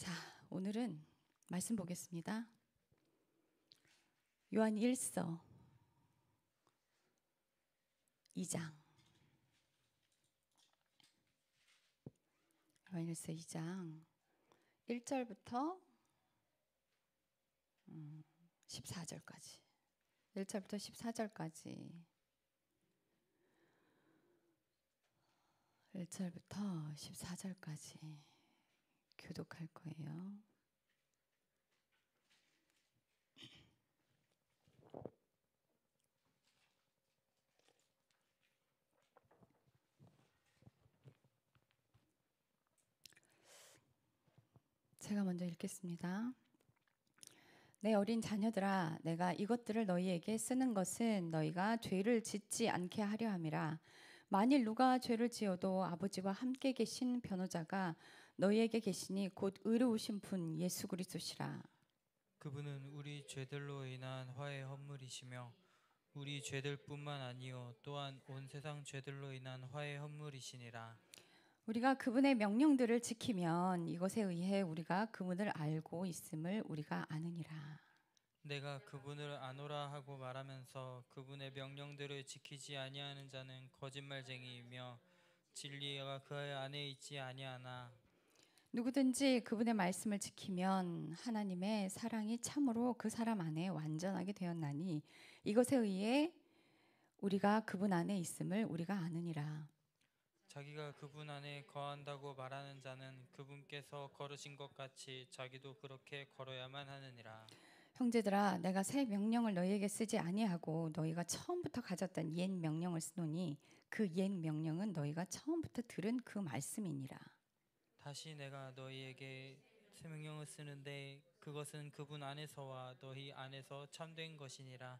자, 오늘은 말씀 보겠습니다. 요한 1서 2장. 요한 1서 2장 1절부터 14절까지. 1절부터 14절까지. 1절부터 14절까지 교독할 거예요. 제가 먼저 읽겠습니다. 내 어린 자녀들아, 내가 이것들을 너희에게 쓰는 것은 너희가 죄를 짓지 않게 하려 함이라. 만일 누가 죄를 지어도 아버지와 함께 계신 변호자가 너희에게 계시니 곧 의로우신 분 예수 그리스도시라. 그분은 우리 죄들로 인한 화의 헌물이시며 우리 죄들뿐만 아니요 또한 온 세상 죄들로 인한 화의 헌물이시니라. 우리가 그분의 명령들을 지키면 이것에 의해 우리가 그분을 알고 있음을 우리가 아느니라. 내가 그분을 아노라 하고 말하면서 그분의 명령들을 지키지 아니하는 자는 거짓말쟁이이며 진리가 그 안에 있지 아니하나. 누구든지 그분의 말씀을 지키면 하나님의 사랑이 참으로 그 사람 안에 완전하게 되었나니 이것에 의해 우리가 그분 안에 있음을 우리가 아느니라. 자기가 그분 안에 거한다고 말하는 자는 그분께서 걸으신 것 같이 자기도 그렇게 걸어야만 하느니라. 형제들아, 내가 새 명령을 너희에게 쓰지 아니하고 너희가 처음부터 가졌던 옛 명령을 쓰노니 그 옛 명령은 너희가 처음부터 들은 그 말씀이니라. 다시 내가 너희에게 새 명령을 쓰는데 그것은 그분 안에서와 너희 안에서 참된 것이니라.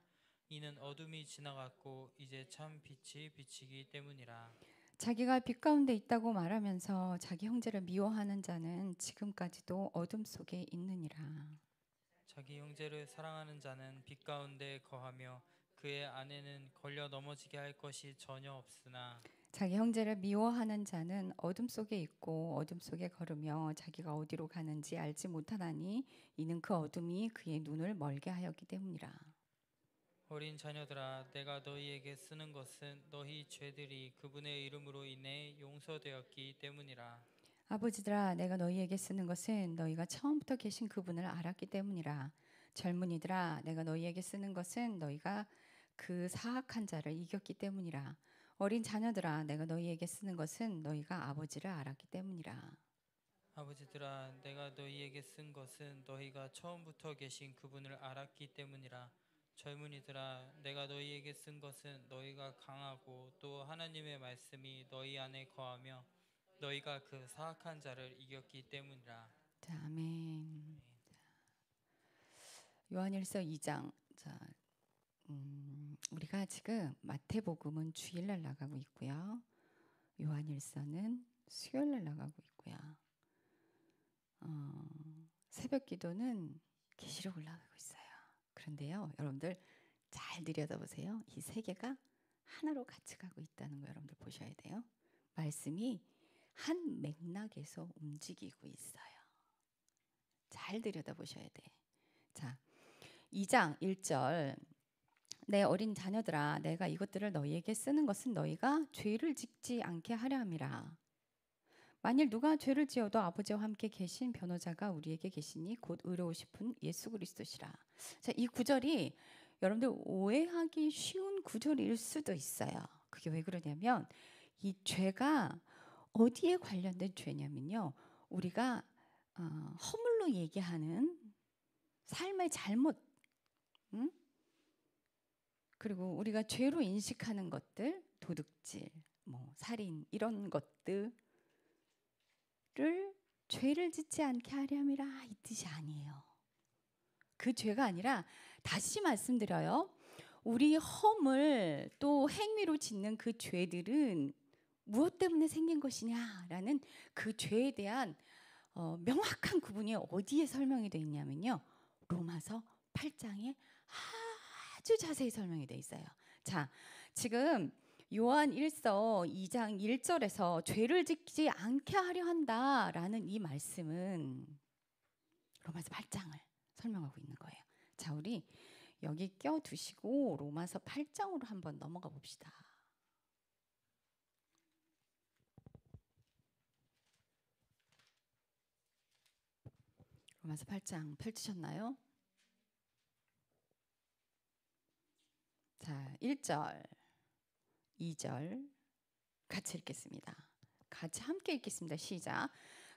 이는 어둠이 지나갔고 이제 참 빛이 비치기 때문이라. 자기가 빛 가운데 있다고 말하면서 자기 형제를 미워하는 자는 지금까지도 어둠 속에 있느니라. 자기 형제를 사랑하는 자는 빛 가운데 거하며 그의 안에는 걸려 넘어지게 할 것이 전혀 없으나 자기 형제를 미워하는 자는 어둠 속에 있고 어둠 속에 걸으며 자기가 어디로 가는지 알지 못하나니 이는 그 어둠이 그의 눈을 멀게 하였기 때문이라. 어린 자녀들아, 내가 너희에게 쓰는 것은 너희 죄들이 그분의 이름으로 인해 용서되었기 때문이라. 아버지들아, 내가 너희에게 쓰는 것은 너희가 처음부터 계신 그분을 알았기 때문이라. 젊은이들아, 내가 너희에게 쓰는 것은 너희가 그 사악한 자를 이겼기 때문이라. 어린 자녀들아, 내가 너희에게 쓰는 것은 너희가 아버지를 알았기 때문이라. 아버지들아, 내가 너희에게 쓴 것은 너희가 처음부터 계신 그분을 알았기 때문이라. 젊은이들아, 내가 너희에게 쓴 것은 너희가 강하고 또 하나님의 말씀이 너희 안에 거하며 너희가 그 사악한 자를 이겼기 때문이라. 자, 아멘. 요한일서 2장. 자, 우리가 지금 마태복음은 주일날 나가고 있고요. 요한일서는 수요일날 나가고 있고요. 새벽 기도는 계시록 올라가고 있어요. 그런데요, 여러분들 잘 들여다보세요. 이 세 개가 하나로 같이 가고 있다는 거 여러분들 보셔야 돼요. 말씀이 한 맥락에서 움직이고 있어요. 잘 들여다보셔야 돼. 자, 2장 1절. 내 어린 자녀들아, 내가 이것들을 너희에게 쓰는 것은 너희가 죄를 짓지 않게 하려 함이라. 만일 누가 죄를 지어도 아버지와 함께 계신 변호자가 우리에게 계시니 곧 의로우신 분 예수 그리스도시라. 자, 이 구절이 여러분들 오해하기 쉬운 구절일 수도 있어요. 그게 왜 그러냐면 이 죄가 어디에 관련된 죄냐면요. 우리가 허물로 얘기하는 삶의 잘못, 응? 그리고 우리가 죄로 인식하는 것들, 도둑질, 뭐 살인 이런 것들을 죄를 짓지 않게 하렴이라 이 뜻이 아니에요. 그 죄가 아니라 다시 말씀드려요. 우리 허물 또 행위로 짓는 그 죄들은 무엇 때문에 생긴 것이냐라는 그 죄에 대한 명확한 구분이 어디에 설명이 되어 있냐면요. 로마서 8장에 아주 자세히 설명이 되어 있어요. 자, 지금 요한 1서 2장 1절에서 죄를 짓지 않게 하려 한다라는 이 말씀은 로마서 8장을 설명하고 있는 거예요. 자, 우리 여기 껴두시고 로마서 8장으로 한번 넘어가 봅시다. 로마서 8장 펼치셨나요? 자, 1절, 2절 같이 읽겠습니다. 같이 함께 읽겠습니다. 시작.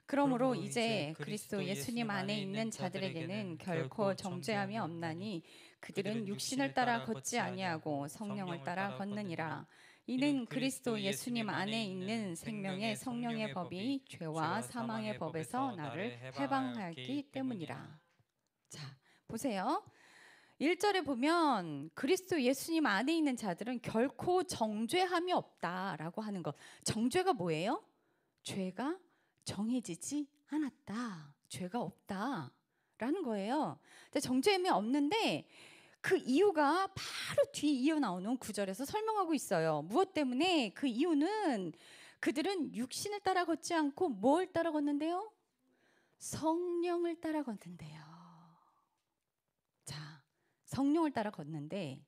그러므로 이제 그리스도 예수님 안에 있는 자들에게는 결코 정죄함이 없나니 그들은 육신을 따라 걷지 아니하고 성령을 따라 걷느니라. 이는 그리스도 예수님 안에 있는 생명의 성령의 법이 죄와 사망의 법에서 나를 해방하기 때문이라. 자, 보세요. 1절에 보면 그리스도 예수님 안에 있는 자들은 결코 정죄함이 없다라고 하는 것. 정죄가 뭐예요? 죄가 정해지지 않았다. 죄가 없다라는 거예요. 정죄함이 없는데 그 이유가 바로 뒤에 이어 나오는 9절에서 설명하고 있어요. 무엇 때문에? 그 이유는 그들은 육신을 따라 걷지 않고 뭘 따라 걷는데요? 성령을 따라 걷는데요. 자, 성령을 따라 걷는데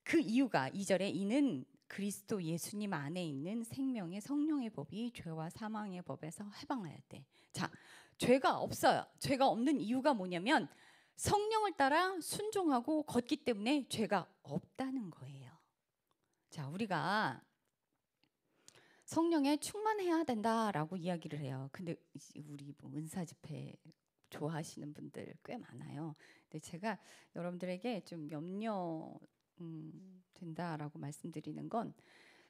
그 이유가 2절에 이는 그리스도 예수님 안에 있는 생명의 성령의 법이 죄와 사망의 법에서 해방하였 대. 자, 죄가 없어요. 죄가 없는 이유가 뭐냐면 성령을 따라 순종하고 걷기 때문에 죄가 없다는 거예요. 자, 우리가 성령에 충만해야 된다라고 이야기를 해요. 근데 우리 뭐 은사 집회 좋아하시는 분들 꽤 많아요. 근데 제가 여러분들에게 좀 염려 된다라고 말씀드리는 건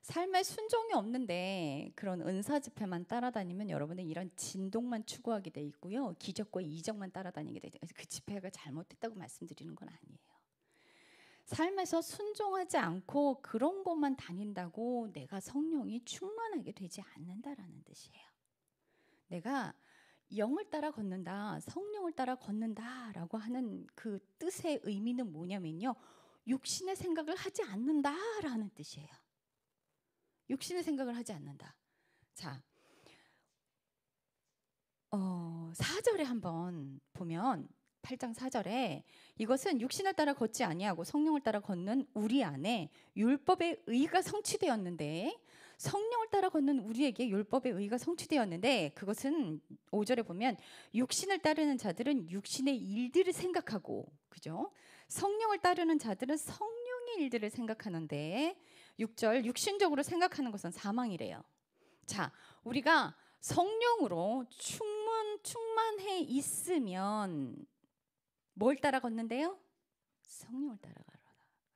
삶에 순종이 없는데 그런 은사 집회만 따라다니면 여러분은 이런 진동만 추구하게 돼 있고요. 기적과 이적만 따라다니게 돼 있어요. 그 집회가 잘못됐다고 말씀드리는 건 아니에요. 삶에서 순종하지 않고 그런 곳만 다닌다고 내가 성령이 충만하게 되지 않는다라는 뜻이에요. 내가 영을 따라 걷는다, 성령을 따라 걷는다라고 하는 그 뜻의 의미는 뭐냐면요. 육신의 생각을 하지 않는다라는 뜻이에요. 육신의 생각을 하지 않는다. 자, 4절에 한번 보면 8장 4절에 이것은 육신을 따라 걷지 아니하고 성령을 따라 걷는 우리 안에 율법의 의가 성취되었는데 성령을 따라 걷는 우리에게 율법의 의가 성취되었는데 그것은 5절에 보면 육신을 따르는 자들은 육신의 일들을 생각하고 그죠? 성령을 따르는 자들은 성령의 일들을 생각하는데 6절 육신적으로 생각하는 것은 사망이래요. 자, 우리가 성령으로 충만해 있으면 뭘 따라 걷는데요? 성령을 따라가라.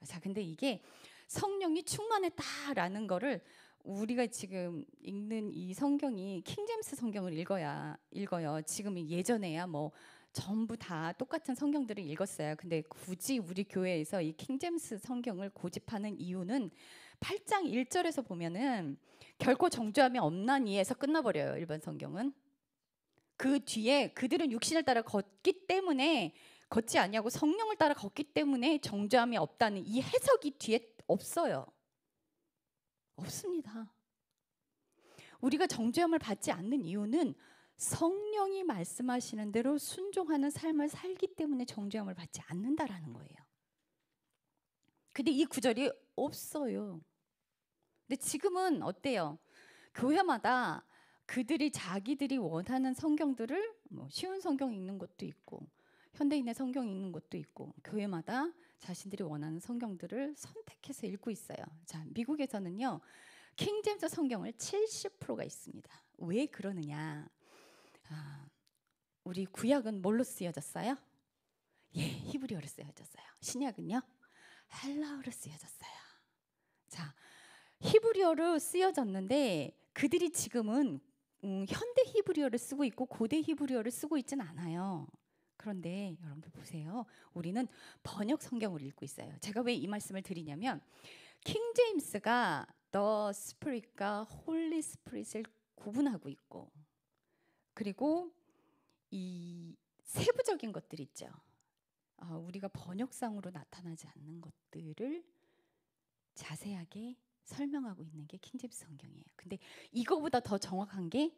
자, 근데 이게 성령이 충만했다라는 거를 우리가 지금 읽는 이 성경이 킹제임스 성경을 읽어요. 지금 예전에야 뭐 전부 다 똑같은 성경들을 읽었어요. 근데 굳이 우리 교회에서 이 킹제임스 성경을 고집하는 이유는 8장 1절에서 보면은 결코 정죄함이 없나니에서 끝나버려요. 일반 성경은. 그 뒤에 그들은 육신을 따라 걷기 때문에 걷지 아니하고 성령을 따라 걷기 때문에 정죄함이 없다는 이 해석이 뒤에 없어요. 없습니다. 우리가 정죄함을 받지 않는 이유는 성령이 말씀하시는 대로 순종하는 삶을 살기 때문에 정죄함을 받지 않는다라는 거예요. 근데 이 구절이 없어요. 근데 지금은 어때요? 교회마다 그들이 자기들이 원하는 성경들을 뭐 쉬운 성경 읽는 것도 있고 현대인의 성경 읽는 것도 있고 교회마다 자신들이 원하는 성경들을 선택해서 읽고 있어요. 자, 미국에서는요. 킹제임스 성경을 70%가 있습니다. 왜 그러느냐? 우리 구약은 뭘로 쓰여졌어요? 예, 히브리어로 쓰여졌어요. 신약은요? 헬라어로 쓰여졌어요. 자, 히브리어로 쓰여졌는데 그들이 지금은 현대 히브리어를 쓰고 있고 고대 히브리어를 쓰고 있진 않아요. 그런데 여러분들 보세요. 우리는 번역 성경을 읽고 있어요. 제가 왜 이 말씀을 드리냐면 킹제임스가 The Spirit과 Holy Spirit을 구분하고 있고 그리고 이 세부적인 것들 있죠. 우리가 번역상으로 나타나지 않는 것들을 자세하게 설명하고 있는 게 킹제임스 성경이에요. 근데 이거보다 더 정확한 게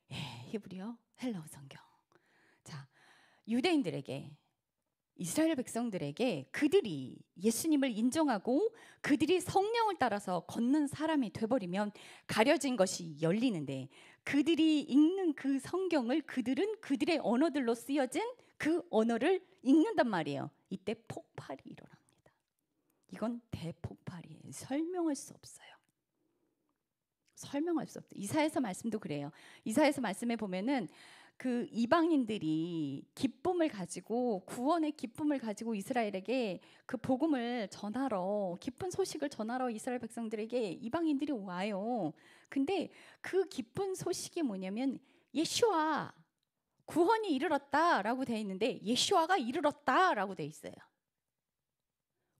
히브리어, 헬라어 성경. 유대인들에게, 이스라엘 백성들에게 그들이 예수님을 인정하고 그들이 성령을 따라서 걷는 사람이 돼버리면 가려진 것이 열리는데, 그들이 읽는 그 성경을 그들은 그들의 언어들로 쓰여진 그 언어를 읽는단 말이에요. 이때 폭발이 일어납니다. 이건 대폭발이에요. 설명할 수 없어요. 설명할 수 없어요. 이사야서 말씀도 그래요. 이사야서 말씀에 보면은 그 이방인들이 기쁨을 가지고, 구원의 기쁨을 가지고 이스라엘에게 그 복음을 전하러, 기쁜 소식을 전하러 이스라엘 백성들에게 이방인들이 와요. 근데 그 기쁜 소식이 뭐냐면 예수와 구원이 이르렀다라고 돼 있는데, 예수와가 이르렀다라고 돼 있어요.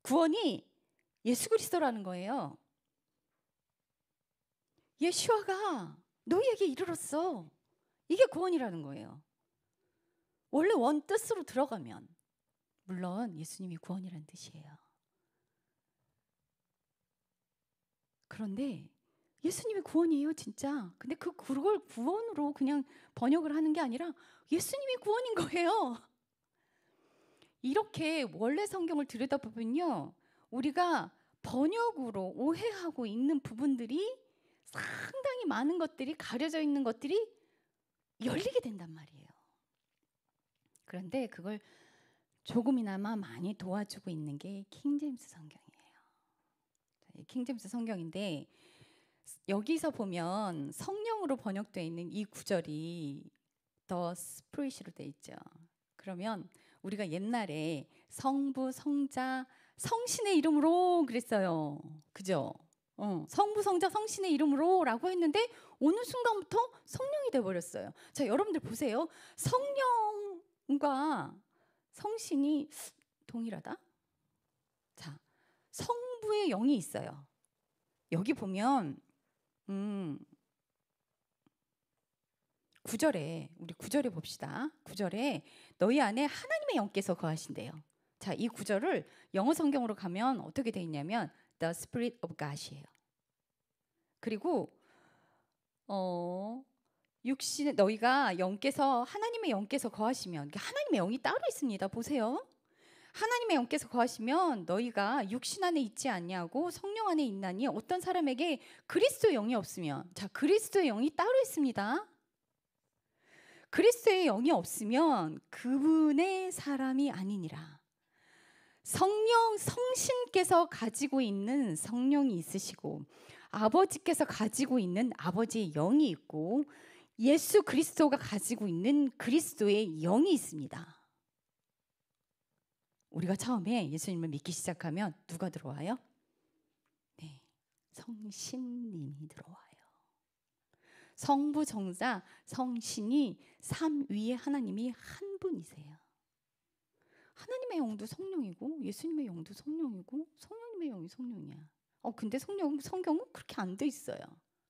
구원이 예수 그리스도라는 거예요. 예수와가 너희에게 이르렀어. 이게 구원이라는 거예요. 원래 원 뜻으로 들어가면, 물론 예수님이 구원이라는 뜻이에요. 그런데 예수님이 구원이에요, 진짜. 근데 그걸 구원으로 그냥 번역을 하는 게 아니라 예수님이 구원인 거예요. 이렇게 원래 성경을 들여다보면요, 우리가 번역으로 오해하고 있는 부분들이 상당히 많은 것들이, 가려져 있는 것들이 열리게 된단 말이에요. 그런데 그걸 조금이나마 많이 도와주고 있는 게 킹제임스 성경이에요. 킹제임스 성경인데, 여기서 보면 성령으로 번역되어 있는 이 구절이 The Spirit으로 되어 있죠. 그러면 우리가 옛날에 성부, 성자, 성신의 이름으로 그랬어요. 그죠? 성부, 성자, 성신의 이름으로 라고 했는데 어느 순간부터 성령이 돼버렸어요. 자, 여러분들 보세요. 성령과 성신이 동일하다? 자, 성부의 영이 있어요. 여기 보면 9절에, 우리 9절에 봅시다. 9절에 너희 안에 하나님의 영께서 거하신대요. 자, 이 9절을 영어 성경으로 가면 어떻게 돼 있냐면 The Spirit of God이에요. 그리고 육신, 너희가 영께서, 하나님의 영께서 거하시면, 하나님의 영이 따로 있습니다. 보세요. 하나님의 영께서 거하시면 너희가 육신 안에 있지 않냐고 성령 안에 있나니, 어떤 사람에게 그리스도의 영이 없으면, 자, 그리스도의 영이 따로 있습니다. 그리스도의 영이 없으면 그분의 사람이 아니니라. 성령, 성신께서 가지고 있는 성령이 있으시고, 아버지께서 가지고 있는 아버지의 영이 있고, 예수 그리스도가 가지고 있는 그리스도의 영이 있습니다. 우리가 처음에 예수님을 믿기 시작하면 누가 들어와요? 네, 성신님이 들어와요. 성부, 성자, 성신이 삼위의 하나님이 한 분이세요. 하나님의 영도 성령이고 예수님의 영도 성령이고 성령님의 영이 성령이야. 근데 성경은 그렇게 안 돼 있어요.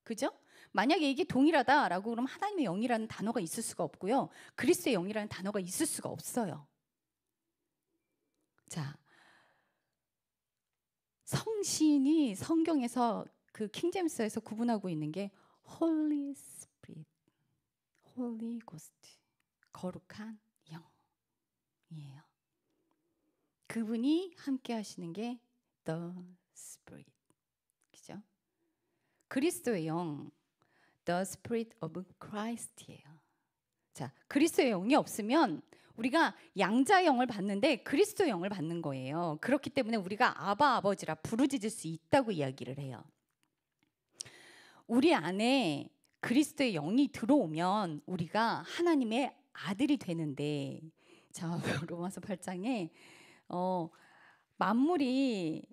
그죠? 만약에 이게 동일하다라고 그러면 하나님의 영이라는 단어가 있을 수가 없고요. 그리스도의 영이라는 단어가 있을 수가 없어요. 자, 성신이 성경에서 그 킹제임스에서 구분하고 있는 게 Holy Spirit, Holy Ghost, 거룩한 영이에요. 그분이 함께 하시는 게 The Spirit, 그죠? 그리스도의 영, The Spirit of Christ예요. 자, 그리스도의 영이 없으면 우리가 양자의 영을 받는데 그리스도의 영을 받는 거예요. 그렇기 때문에 우리가 아바, 아버지라 부르짖을 수 있다고 이야기를 해요. 우리 안에 그리스도의 영이 들어오면 우리가 하나님의 아들이 되는데, 자, 로마서 8장에 만물이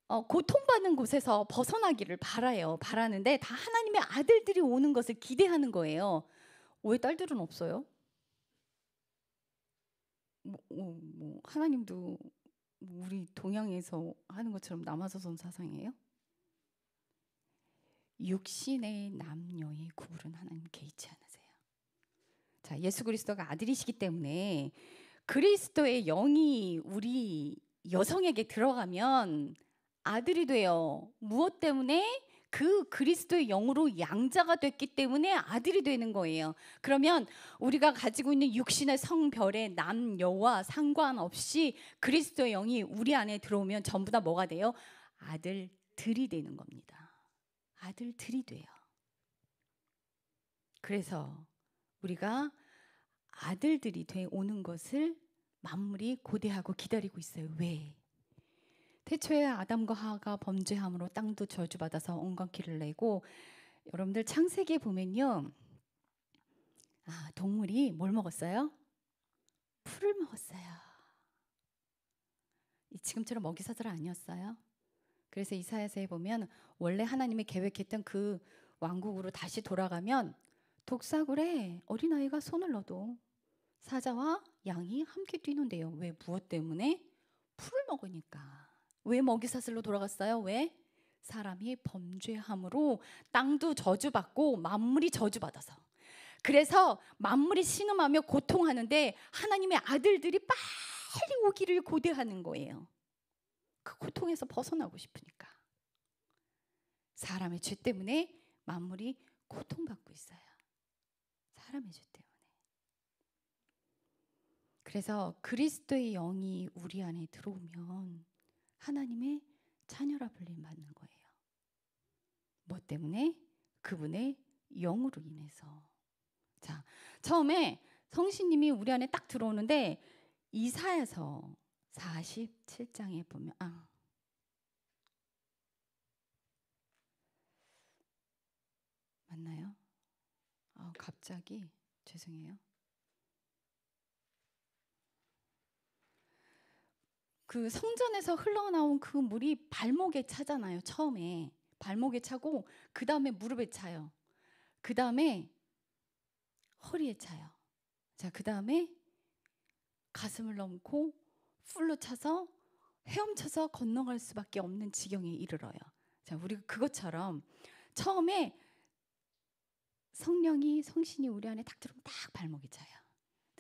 고통받는 곳에서 벗어나기를 바라는데 다 하나님의 아들들이 오는 것을 기대하는 거예요. 왜 딸들은 없어요? 하나님도 우리 동양에서 하는 것처럼 남아서선 사상이에요? 육신의 남녀의 구분은 하나님 개의치 않으세요. 자, 예수 그리스도가 아들이시기 때문에 그리스도의 영이 우리 여성에게 들어가면 아들이 돼요. 무엇 때문에? 그 그리스도의 영으로 양자가 됐기 때문에 아들이 되는 거예요. 그러면 우리가 가지고 있는 육신의 성별에 남녀와 상관없이 그리스도의 영이 우리 안에 들어오면 전부 다 뭐가 돼요? 아들들이 되는 겁니다. 아들들이 돼요. 그래서 우리가 아들들이 돼 오는 것을 만물이 고대하고 기다리고 있어요. 왜? 태초에 아담과 하와가 범죄함으로 땅도 저주받아서 온갖 길을 내고, 여러분들 창세기에 보면요, 동물이 뭘 먹었어요? 풀을 먹었어요. 지금처럼 먹이사슬 아니었어요. 그래서 이사야서에 보면 원래 하나님이 계획했던 그 왕국으로 다시 돌아가면 독사굴에 어린아이가 손을 넣어도 사자와 양이 함께 뛰는데요. 왜? 무엇 때문에? 풀을 먹으니까. 왜 먹이사슬로 돌아갔어요? 왜? 사람이 범죄함으로 땅도 저주받고 만물이 저주받아서. 그래서 만물이 신음하며 고통하는데 하나님의 아들들이 빨리 오기를 고대하는 거예요. 그 고통에서 벗어나고 싶으니까. 사람의 죄 때문에 만물이 고통받고 있어요. 사람의 죄 때문에. 그래서 그리스도의 영이 우리 안에 들어오면 하나님의 자녀라 불림 받는 거예요. 뭐 때문에? 그분의 영으로 인해서. 자, 처음에 성신님이 우리 안에 딱 들어오는데 이사야서 47장에 보면 맞나요? 갑자기 죄송해요. 그 성전에서 흘러나온 그 물이 발목에 차잖아요. 처음에 발목에 차고 그 다음에 무릎에 차요. 그 다음에 허리에 차요. 자, 그 다음에 가슴을 넘고 풀로 차서 헤엄쳐서 건너갈 수밖에 없는 지경에 이르러요. 자, 우리가 그것처럼 처음에 성신이 우리 안에 딱 들어오면 딱 발목에 차요.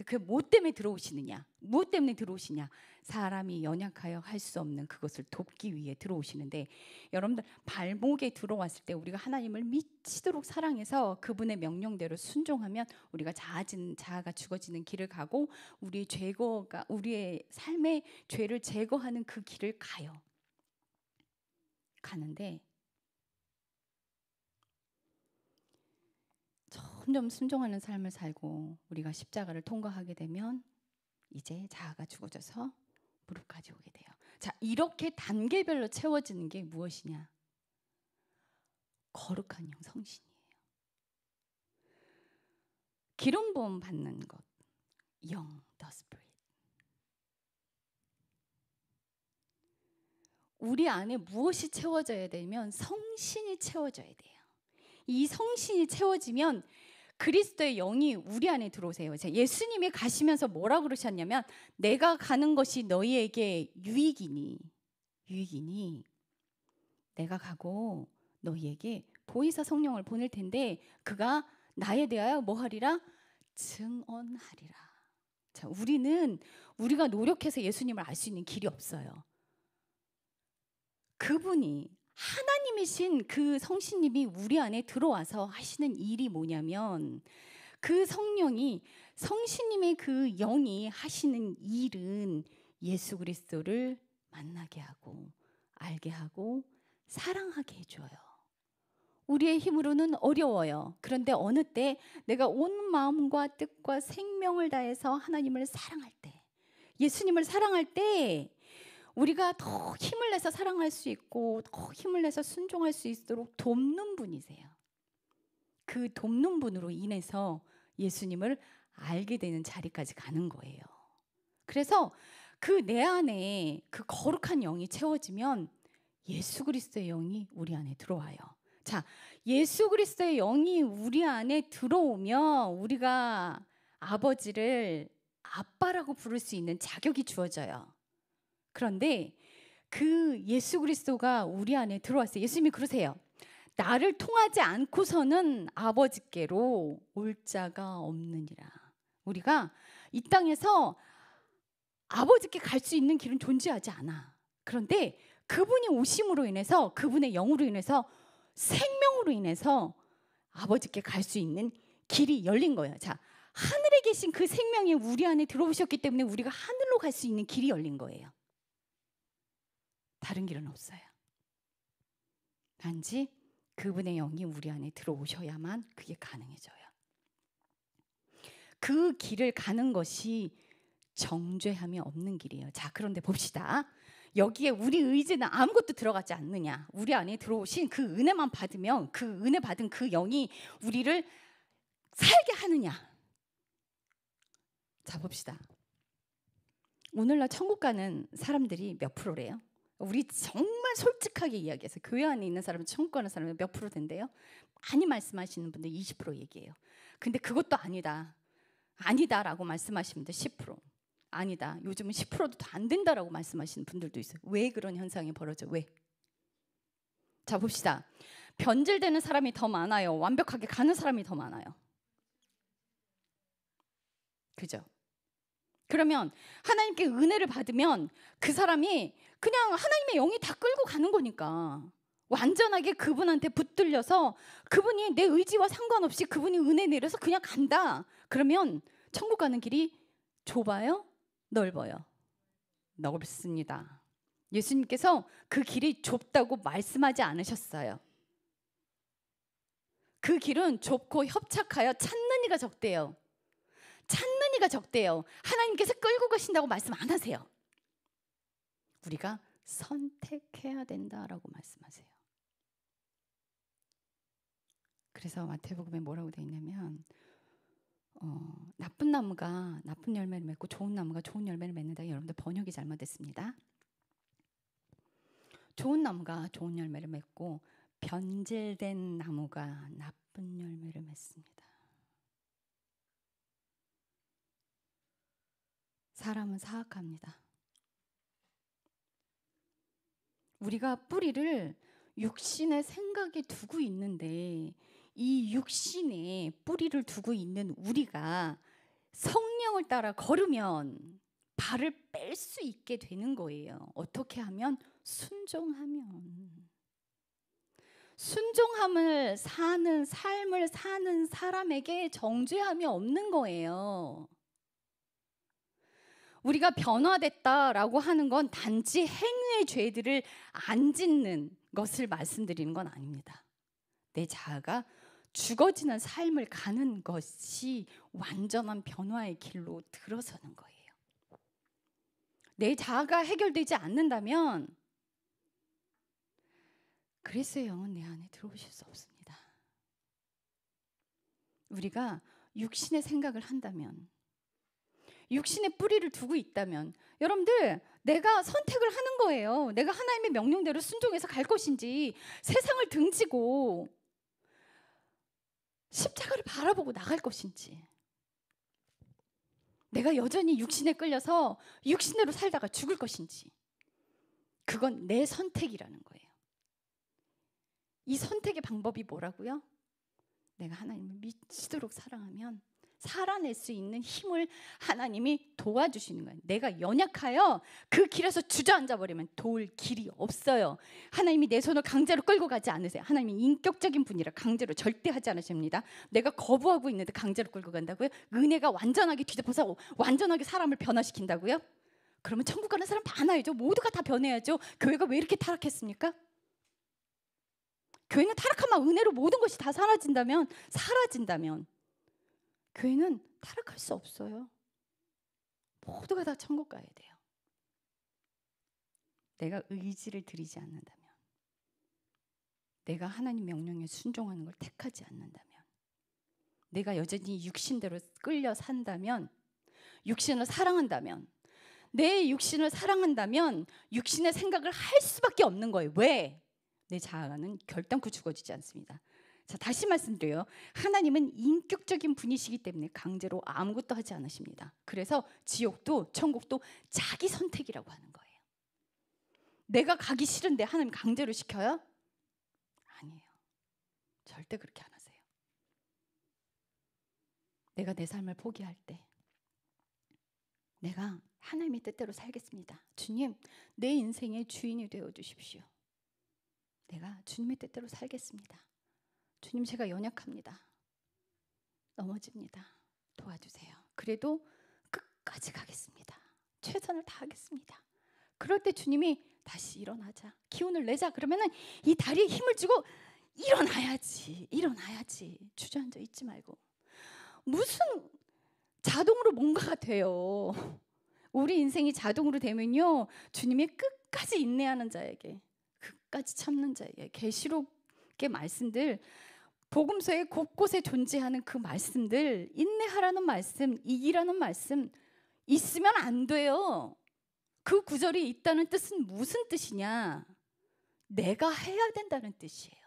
그 뭐 때문에 들어오시느냐? 무엇 때문에 들어오시냐? 사람이 연약하여 할 수 없는 그것을 돕기 위해 들어오시는데, 여러분들 발목에 들어왔을 때 우리가 하나님을 미치도록 사랑해서 그분의 명령대로 순종하면 우리가 자아가 죽어지는 길을 가고 우리의 삶의 죄를 제거하는 그 길을 가는데 점점 순종하는 삶을 살고 우리가 십자가를 통과하게 되면 이제 자아가 죽어져서 무릎까지 오게 돼요. 자, 이렇게 단계별로 채워지는 게 무엇이냐? 거룩한 영, 성신이에요. 기름 부음 받는 것, 영, the spirit. 우리 안에 무엇이 채워져야 되면 성신이 채워져야 돼요. 이 성신이 채워지면 그리스도의 영이 우리 안에 들어오세요. 예수님이 가시면서 뭐라고 그러셨냐면, 내가 가는 것이 너희에게 유익이니 내가 가고 너희에게 보혜사 성령을 보낼 텐데 그가 나에 대하여 뭐 하리라? 증언하리라. 자, 우리가 노력해서 예수님을 알 수 있는 길이 없어요. 그분이 하나님이신 그 성신님이 우리 안에 들어와서 하시는 일이 뭐냐면, 그 성신님의 그 영이 하시는 일은 예수 그리스도를 만나게 하고 알게 하고 사랑하게 해줘요. 우리의 힘으로는 어려워요. 그런데 어느 때 내가 온 마음과 뜻과 생명을 다해서 하나님을 사랑할 때, 예수님을 사랑할 때 우리가 더 힘을 내서 사랑할 수 있고 더 힘을 내서 순종할 수 있도록 돕는 분이세요. 그 돕는 분으로 인해서 예수님을 알게 되는 자리까지 가는 거예요. 그래서 그 내 안에 그 거룩한 영이 채워지면 예수 그리스도의 영이 우리 안에 들어와요. 자, 예수 그리스도의 영이 우리 안에 들어오면 우리가 아버지를 아빠라고 부를 수 있는 자격이 주어져요. 그런데 그 예수 그리스도가 우리 안에 들어왔어요. 예수님이 그러세요. 나를 통하지 않고서는 아버지께로 올 자가 없느니라. 우리가 이 땅에서 아버지께 갈 수 있는 길은 존재하지 않아. 그런데 그분이 오심으로 인해서, 그분의 영으로 인해서 생명으로 인해서 아버지께 갈 수 있는 길이 열린 거예요. 자, 하늘에 계신 그 생명이 우리 안에 들어오셨기 때문에 우리가 하늘로 갈 수 있는 길이 열린 거예요. 다른 길은 없어요. 단지 그분의 영이 우리 안에 들어오셔야만 그게 가능해져요. 그 길을 가는 것이 정죄함이 없는 길이에요. 자, 그런데 봅시다. 여기에 우리 의지는 아무것도 들어가지 않느냐. 우리 안에 들어오신 그 은혜만 받으면 그 은혜 받은 그 영이 우리를 살게 하느냐. 자, 봅시다. 오늘날 천국 가는 사람들이 몇 프로래요? 우리 정말 솔직하게 이야기해서 교회 안에 있는 사람은 천국 가는 사람은 몇 프로 된대요? 많이 말씀하시는 분들 20% 얘기해요. 근데 그것도 아니다라고 말씀하시면 돼. 10%. 아니다. 요즘은 10%도 더 안 된다라고 말씀하시는 분들도 있어요. 왜 그런 현상이 벌어져? 왜? 자, 봅시다. 변질되는 사람이 더 많아요? 완벽하게 가는 사람이 더 많아요? 그죠? 그러면 하나님께 은혜를 받으면 그 사람이 그냥 하나님의 영이 다 끌고 가는 거니까 완전하게 그분한테 붙들려서 그분이 내 의지와 상관없이 그분이 은혜 내려서 그냥 간다. 그러면 천국 가는 길이 좁아요? 넓어요? 넓습니다. 예수님께서 그 길이 좁다고 말씀하지 않으셨어요. 그 길은 좁고 협착하여 찾는 이가 적대요. 찾는 이가 적대요. 하나님께서 끌고 가신다고 말씀 안 하세요. 우리가 선택해야 된다라고 말씀하세요. 그래서 마태복음에 뭐라고 되어 있냐면 나쁜 나무가 나쁜 열매를 맺고 좋은 나무가 좋은 열매를 맺는다. 여러분들 번역이 잘못됐습니다. 좋은 나무가 좋은 열매를 맺고 변질된 나무가 나쁜 열매를 맺습니다. 사람은 사악합니다. 우리가 뿌리를 육신의 생각에 두고 있는데 이 육신에 뿌리를 두고 있는 우리가 성령을 따라 걸으면 발을 뺄 수 있게 되는 거예요. 어떻게 하면? 순종함을 사는 삶을 사는 사람에게 정죄함이 없는 거예요. 우리가 변화됐다라고 하는 건 단지 행위의 죄들을 안 짓는 것을 말씀드리는 건 아닙니다. 내 자아가 죽어지는 삶을 가는 것이 완전한 변화의 길로 들어서는 거예요. 내 자아가 해결되지 않는다면 그리스도의 영은 내 안에 들어오실 수 없습니다. 우리가 육신의 생각을 한다면, 육신의 뿌리를 두고 있다면, 여러분들 내가 선택을 하는 거예요. 내가 하나님의 명령대로 순종해서 갈 것인지, 세상을 등지고 십자가를 바라보고 나갈 것인지, 내가 여전히 육신에 끌려서 육신으로 살다가 죽을 것인지, 그건 내 선택이라는 거예요. 이 선택의 방법이 뭐라고요? 내가 하나님을 미치도록 사랑하면 살아낼 수 있는 힘을 하나님이 도와주시는 거예요. 내가 연약하여 그 길에서 주저앉아 버리면 도울 길이 없어요. 하나님이 내 손을 강제로 끌고 가지 않으세요. 하나님이 인격적인 분이라 강제로 절대 하지 않으십니다. 내가 거부하고 있는데 강제로 끌고 간다고요? 은혜가 완전하게 뒤덮어서 완전하게 사람을 변화시킨다고요? 그러면 천국 가는 사람 많아야죠. 모두가 다 변해야죠. 교회가 왜 이렇게 타락했습니까? 교회는 타락하면 은혜로 모든 것이 다 사라진다면 교회는 타락할 수 없어요. 모두가 다 천국 가야 돼요. 내가 의지를 들이지 않는다면, 내가 하나님 명령에 순종하는 걸 택하지 않는다면, 내가 여전히 육신대로 끌려 산다면, 육신을 사랑한다면, 내 육신을 사랑한다면 육신의 생각을 할 수밖에 없는 거예요. 왜? 내 자아는 결단코 죽어지지 않습니다. 자, 다시 말씀드려요. 하나님은 인격적인 분이시기 때문에 강제로 아무것도 하지 않으십니다. 그래서 지옥도 천국도 자기 선택이라고 하는 거예요. 내가 가기 싫은데 하나님 강제로 시켜요? 아니에요. 절대 그렇게 안 하세요. 내가 내 삶을 포기할 때 내가 하나님의 뜻대로 살겠습니다. 주님, 내 인생의 주인이 되어 주십시오. 내가 주님의 뜻대로 살겠습니다. 주님, 제가 연약합니다. 넘어집니다. 도와주세요. 그래도 끝까지 가겠습니다. 최선을 다하겠습니다. 그럴 때 주님이 다시 일어나자, 기운을 내자 그러면은 이 다리에 힘을 주고 일어나야지 주저앉아 있지 말고. 무슨 자동으로 뭔가가 돼요. 우리 인생이 자동으로 되면요, 주님이 끝까지 인내하는 자에게, 끝까지 참는 자에게, 계시록의 말씀들, 복음서에 곳곳에 존재하는 그 말씀들, 인내하라는 말씀, 이기라는 말씀 있으면 안 돼요. 그 구절이 있다는 뜻은 무슨 뜻이냐? 내가 해야 된다는 뜻이에요.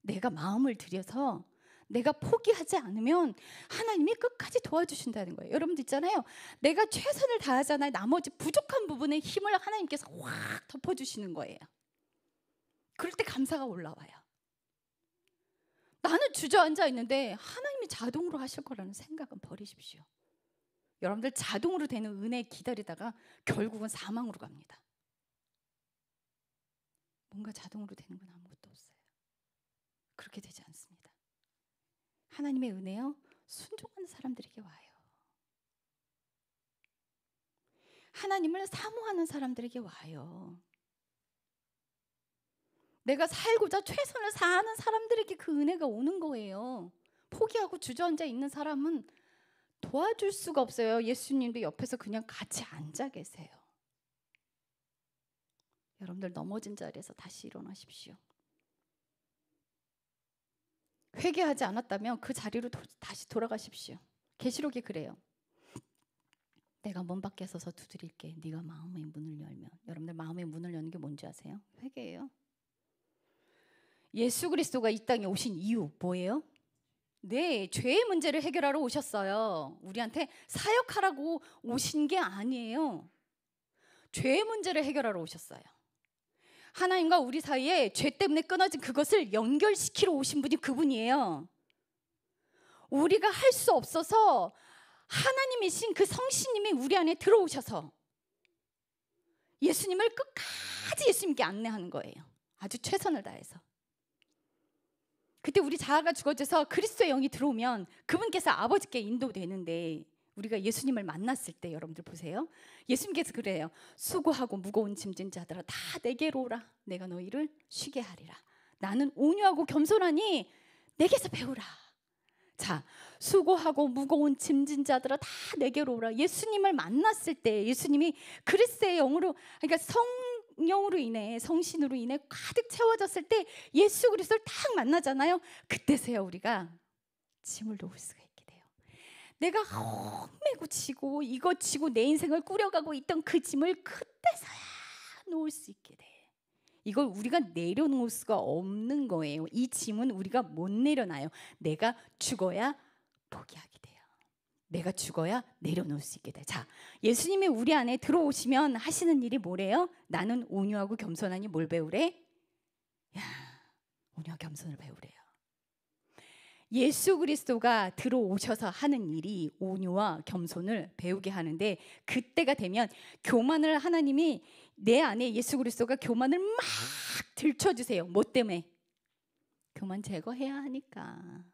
내가 마음을 들여서 내가 포기하지 않으면 하나님이 끝까지 도와주신다는 거예요. 여러분들 있잖아요, 내가 최선을 다하잖아요. 나머지 부족한 부분에 힘을 하나님께서 확 덮어주시는 거예요. 그럴 때 감사가 올라와요. 나는 주저앉아 있는데 하나님이 자동으로 하실 거라는 생각은 버리십시오. 여러분들 자동으로 되는 은혜 기다리다가 결국은 사망으로 갑니다. 뭔가 자동으로 되는 건 아무것도 없어요. 그렇게 되지 않습니다. 하나님의 은혜요, 순종하는 사람들에게 와요. 하나님을 사모하는 사람들에게 와요. 내가 살고자 최선을 다하는 사람들에게 그 은혜가 오는 거예요. 포기하고 주저앉아 있는 사람은 도와줄 수가 없어요. 예수님도 옆에서 그냥 같이 앉아 계세요. 여러분들 넘어진 자리에서 다시 일어나십시오. 회개하지 않았다면 그 자리로 다시 돌아가십시오. 계시록이 그래요. 내가 문 밖에 서서 두드릴게. 네가 마음의 문을 열면. 여러분들 마음의 문을 여는 게 뭔지 아세요? 회개예요. 예수 그리스도가 이 땅에 오신 이유 뭐예요? 네, 죄의 문제를 해결하러 오셨어요. 우리한테 사역하라고 오신 게 아니에요. 죄의 문제를 해결하러 오셨어요. 하나님과 우리 사이에 죄 때문에 끊어진 그것을 연결시키러 오신 분이 그분이에요. 우리가 할 수 없어서 하나님이신 그 성신님이 우리 안에 들어오셔서 예수님을 끝까지 예수님께 안내하는 거예요. 아주 최선을 다해서. 그때 우리 자아가 죽어져서 그리스도의 영이 들어오면 그분께서 아버지께 인도되는데, 우리가 예수님을 만났을 때 여러분들 보세요. 예수님께서 그래요. 수고하고 무거운 짐진 자들아 다 내게로 오라. 내가 너희를 쉬게 하리라. 나는 온유하고 겸손하니 내게서 배우라. 자, 수고하고 무거운 짐진 자들아 다 내게로 오라. 예수님을 만났을 때 예수님이 그리스도의 영으로, 그러니까 성령으로 인해, 성신으로 인해 가득 채워졌을 때 예수 그리스도를 딱 만나잖아요. 그때서야 우리가 짐을 놓을 수가 있게 돼요. 내가 험매고 지고 이거 지고 내 인생을 꾸려가고 있던 그 짐을 그때서야 놓을 수 있게 돼. 이걸 우리가 내려놓을 수가 없는 거예요. 이 짐은 우리가 못 내려놔요. 내가 죽어야 포기하게 돼요. 내가 죽어야 내려놓을 수 있게 돼. 자, 예수님이 우리 안에 들어오시면 하시는 일이 뭐래요? 나는 온유하고 겸손하니 뭘 배우래? 야, 온유와 겸손을 배우래요. 예수 그리스도가 들어오셔서 하는 일이 온유와 겸손을 배우게 하는데, 그때가 되면 교만을 하나님이 내 안에 예수 그리스도가 교만을 막 들춰주세요. 뭐 때문에? 교만 제거해야 하니까.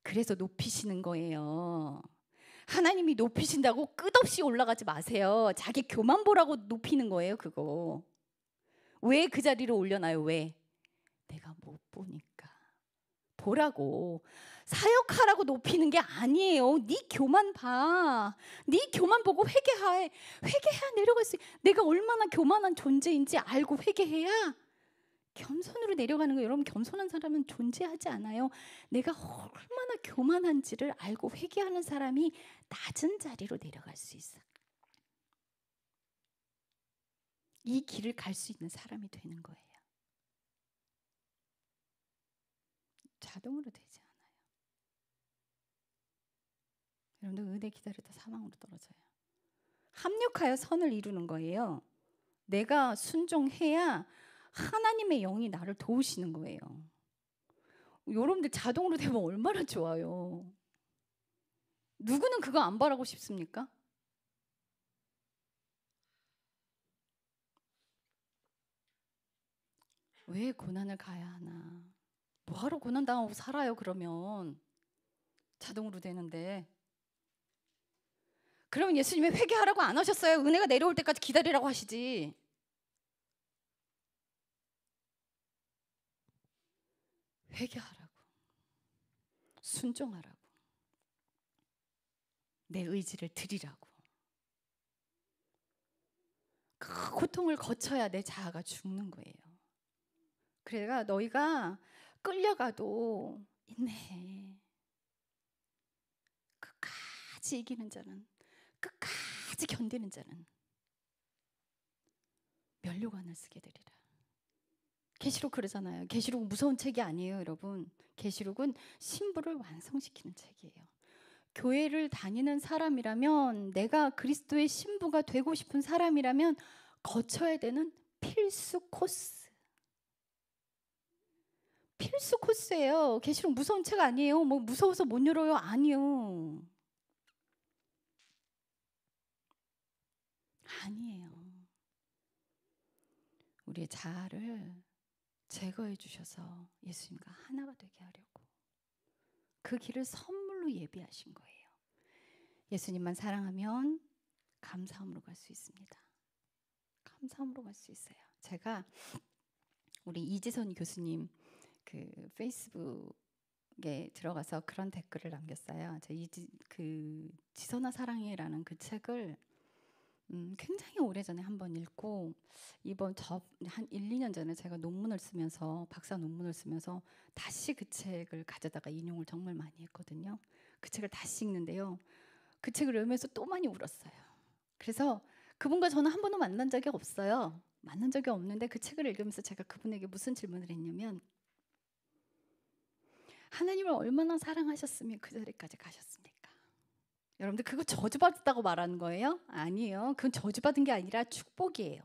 그래서 높이시는 거예요. 하나님이 높이신다고 끝없이 올라가지 마세요. 자기 교만 보라고 높이는 거예요. 그거. 왜 그 자리로 올려놔요? 왜? 내가 못 보니까. 보라고. 사역하라고 높이는 게 아니에요. 네 교만 봐. 네 교만 보고 회개해야 내려갈 수 있어. 내가 얼마나 교만한 존재인지 알고 회개해야 겸손으로 내려가는 거예요. 여러분, 겸손한 사람은 존재하지 않아요. 내가 얼마나 교만한지를 알고 회개하는 사람이 낮은 자리로 내려갈 수 있어. 이 길을 갈 수 있는 사람이 되는 거예요. 자동으로 되지 않아요. 여러분들 은혜 기다리다 사망으로 떨어져요. 합력하여 선을 이루는 거예요. 내가 순종해야 하나님의 영이 나를 도우시는 거예요. 여러분들 자동으로 되면 얼마나 좋아요. 누구는 그거 안 바라고 싶습니까? 왜 고난을 가야 하나? 뭐하러 고난 당하고 살아요? 그러면 자동으로 되는데. 그러면 예수님이 회개하라고 안 하셨어요? 은혜가 내려올 때까지 기다리라고 하시지. 회개하라고, 순종하라고, 내 의지를 드리라고. 그 고통을 거쳐야 내 자아가 죽는 거예요. 그래가 너희가 끌려가도 인내해. 끝까지 이기는 자는, 끝까지 견디는 자는 면류관을 쓰게 되리라. 계시록 그러잖아요. 계시록은 무서운 책이 아니에요, 여러분. 계시록은 신부를 완성시키는 책이에요. 교회를 다니는 사람이라면, 내가 그리스도의 신부가 되고 싶은 사람이라면 거쳐야 되는 필수 코스. 필수 코스예요. 계시록 무서운 책 아니에요. 뭐 무서워서 못 열어요? 아니요. 아니에요. 우리의 자아를 제거해 주셔서 예수님과 하나가 되게 하려고 그 길을 선물로 예비하신 거예요. 예수님만 사랑하면 감사함으로 갈 수 있습니다. 감사함으로 갈 수 있어요. 제가 우리 이지선 교수님 그 페이스북에 들어가서 그런 댓글을 남겼어요. 지선아 사랑해라는 그 책을 굉장히 오래전에 한번 읽고, 이번 한 1, 2년 전에 제가 논문을 쓰면서, 박사 논문을 쓰면서 다시 그 책을 가져다가 인용을 정말 많이 했거든요. 그 책을 다시 읽는데요, 그 책을 읽으면서 또 많이 울었어요. 그래서 그분과 저는 한 번도 만난 적이 없어요. 만난 적이 없는데 그 책을 읽으면서 제가 그분에게 무슨 질문을 했냐면, 하나님을 얼마나 사랑하셨으면 그 자리까지 가셨습니까? 여러분들 그거 저주받았다고 말하는 거예요? 아니에요. 그건 저주받은 게 아니라 축복이에요.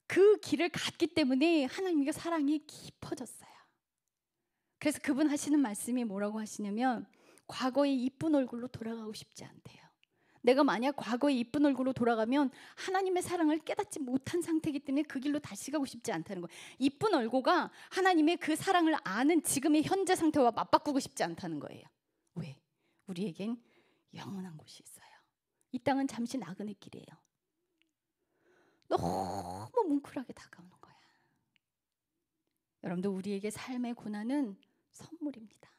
그 길을 갔기 때문에 하나님의 사랑이 깊어졌어요. 그래서 그분 하시는 말씀이 뭐라고 하시냐면, 과거의 이쁜 얼굴로 돌아가고 싶지 않대요. 내가 만약 과거의 이쁜 얼굴로 돌아가면 하나님의 사랑을 깨닫지 못한 상태이기 때문에 그 길로 다시 가고 싶지 않다는 거예요. 이쁜 얼굴과 하나님의 그 사랑을 아는 지금의 현재 상태와 맞바꾸고 싶지 않다는 거예요. 왜? 우리에겐 영원한 곳이 있어요. 이 땅은 잠시 나그네 길이에요. 너무 뭉클하게 다가오는 거야. 여러분들, 우리에게 삶의 고난은 선물입니다.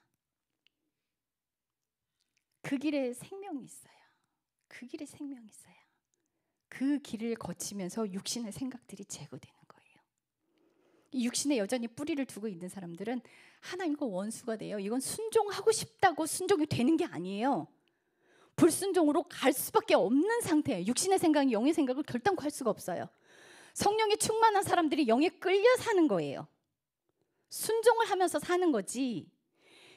그 길에 생명이 있어요. 그 길에 생명이 있어요. 그 길을 거치면서 육신의 생각들이 제거되는 거예요. 이 육신에 여전히 뿌리를 두고 있는 사람들은 하나님과 원수가 돼요. 이건 순종하고 싶다고 순종이 되는 게 아니에요. 불순종으로 갈 수밖에 없는 상태예요. 육신의 생각이 영의 생각을 결단코 할 수가 없어요. 성령이 충만한 사람들이 영에 끌려 사는 거예요. 순종을 하면서 사는 거지.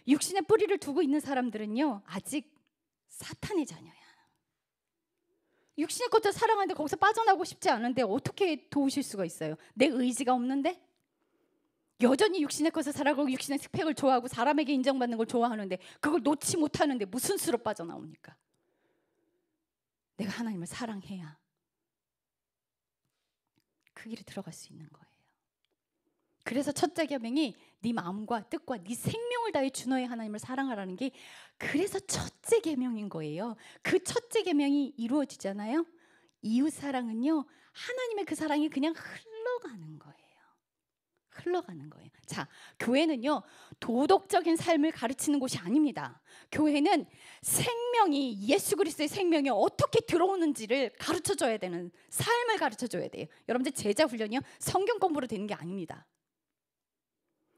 육신의 뿌리를 두고 있는 사람들은요, 아직 사탄의 자녀야. 육신의 것들 사랑하는데 거기서 빠져나오고 싶지 않은데 어떻게 도우실 수가 있어요? 내 의지가 없는데? 여전히 육신의 것을 살아가고 육신의 스펙을 좋아하고 사람에게 인정받는 걸 좋아하는데 그걸 놓지 못하는데 무슨 수로 빠져나옵니까? 내가 하나님을 사랑해야 그 길에 들어갈 수 있는 거예요. 그래서 첫째 계명이 네 마음과 뜻과 네 생명을 다해 주 너의 하나님을 사랑하라는 게, 그래서 첫째 계명인 거예요. 그 첫째 계명이 이루어지잖아요. 이웃 사랑은요, 하나님의 그 사랑이 그냥 흘러가는 거예요. 흘러가는 거예요. 자, 교회는요, 도덕적인 삶을 가르치는 곳이 아닙니다. 교회는 생명이, 예수 그리스도의 생명이 어떻게 들어오는지를 가르쳐줘야 되는, 삶을 가르쳐줘야 돼요. 여러분들 제자 훈련이요, 성경 공부로 되는 게 아닙니다.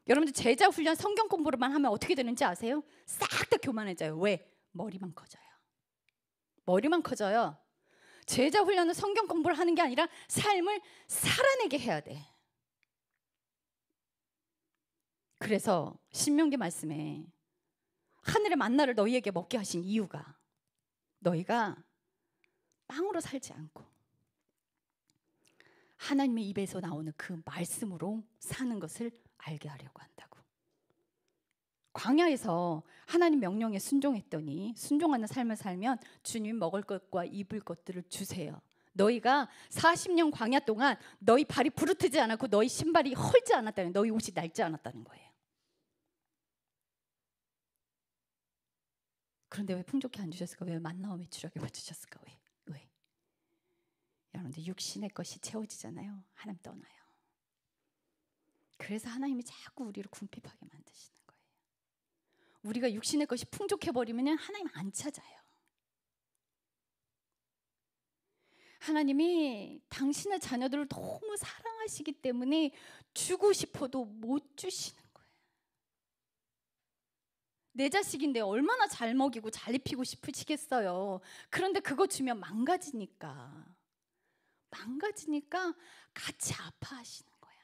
여러분들 제자 훈련 성경 공부로만 하면 어떻게 되는지 아세요? 싹 다 교만해져요. 왜? 머리만 커져요. 머리만 커져요. 제자 훈련은 성경 공부를 하는 게 아니라 삶을 살아내게 해야 돼. 그래서 신명기 말씀에 하늘의 만나를 너희에게 먹게 하신 이유가, 너희가 빵으로 살지 않고 하나님의 입에서 나오는 그 말씀으로 사는 것을 알게 하려고 한다고. 광야에서 하나님 명령에 순종했더니, 순종하는 삶을 살면 주님 먹을 것과 입을 것들을 주세요. 너희가 40년 광야 동안 너희 발이 부르트지 않았고 너희 신발이 헐지 않았다는, 너희 옷이 낡지 않았다는 거예요. 그런데 왜 풍족히 안 주셨을까? 왜 만나와 메추라기만 주셨을까? 왜? 여러분들 육신의 것이 채워지잖아요. 하나님 떠나요. 그래서 하나님이 자꾸 우리를 궁핍하게 만드시는 거예요. 우리가 육신의 것이 풍족해버리면 하나님 안 찾아요. 하나님이 당신의 자녀들을 너무 사랑하시기 때문에 주고 싶어도 못 주시는 거예요. 내 자식인데 얼마나 잘 먹이고 잘 입히고 싶으시겠어요. 그런데 그거 주면 망가지니까 같이 아파하시는 거야.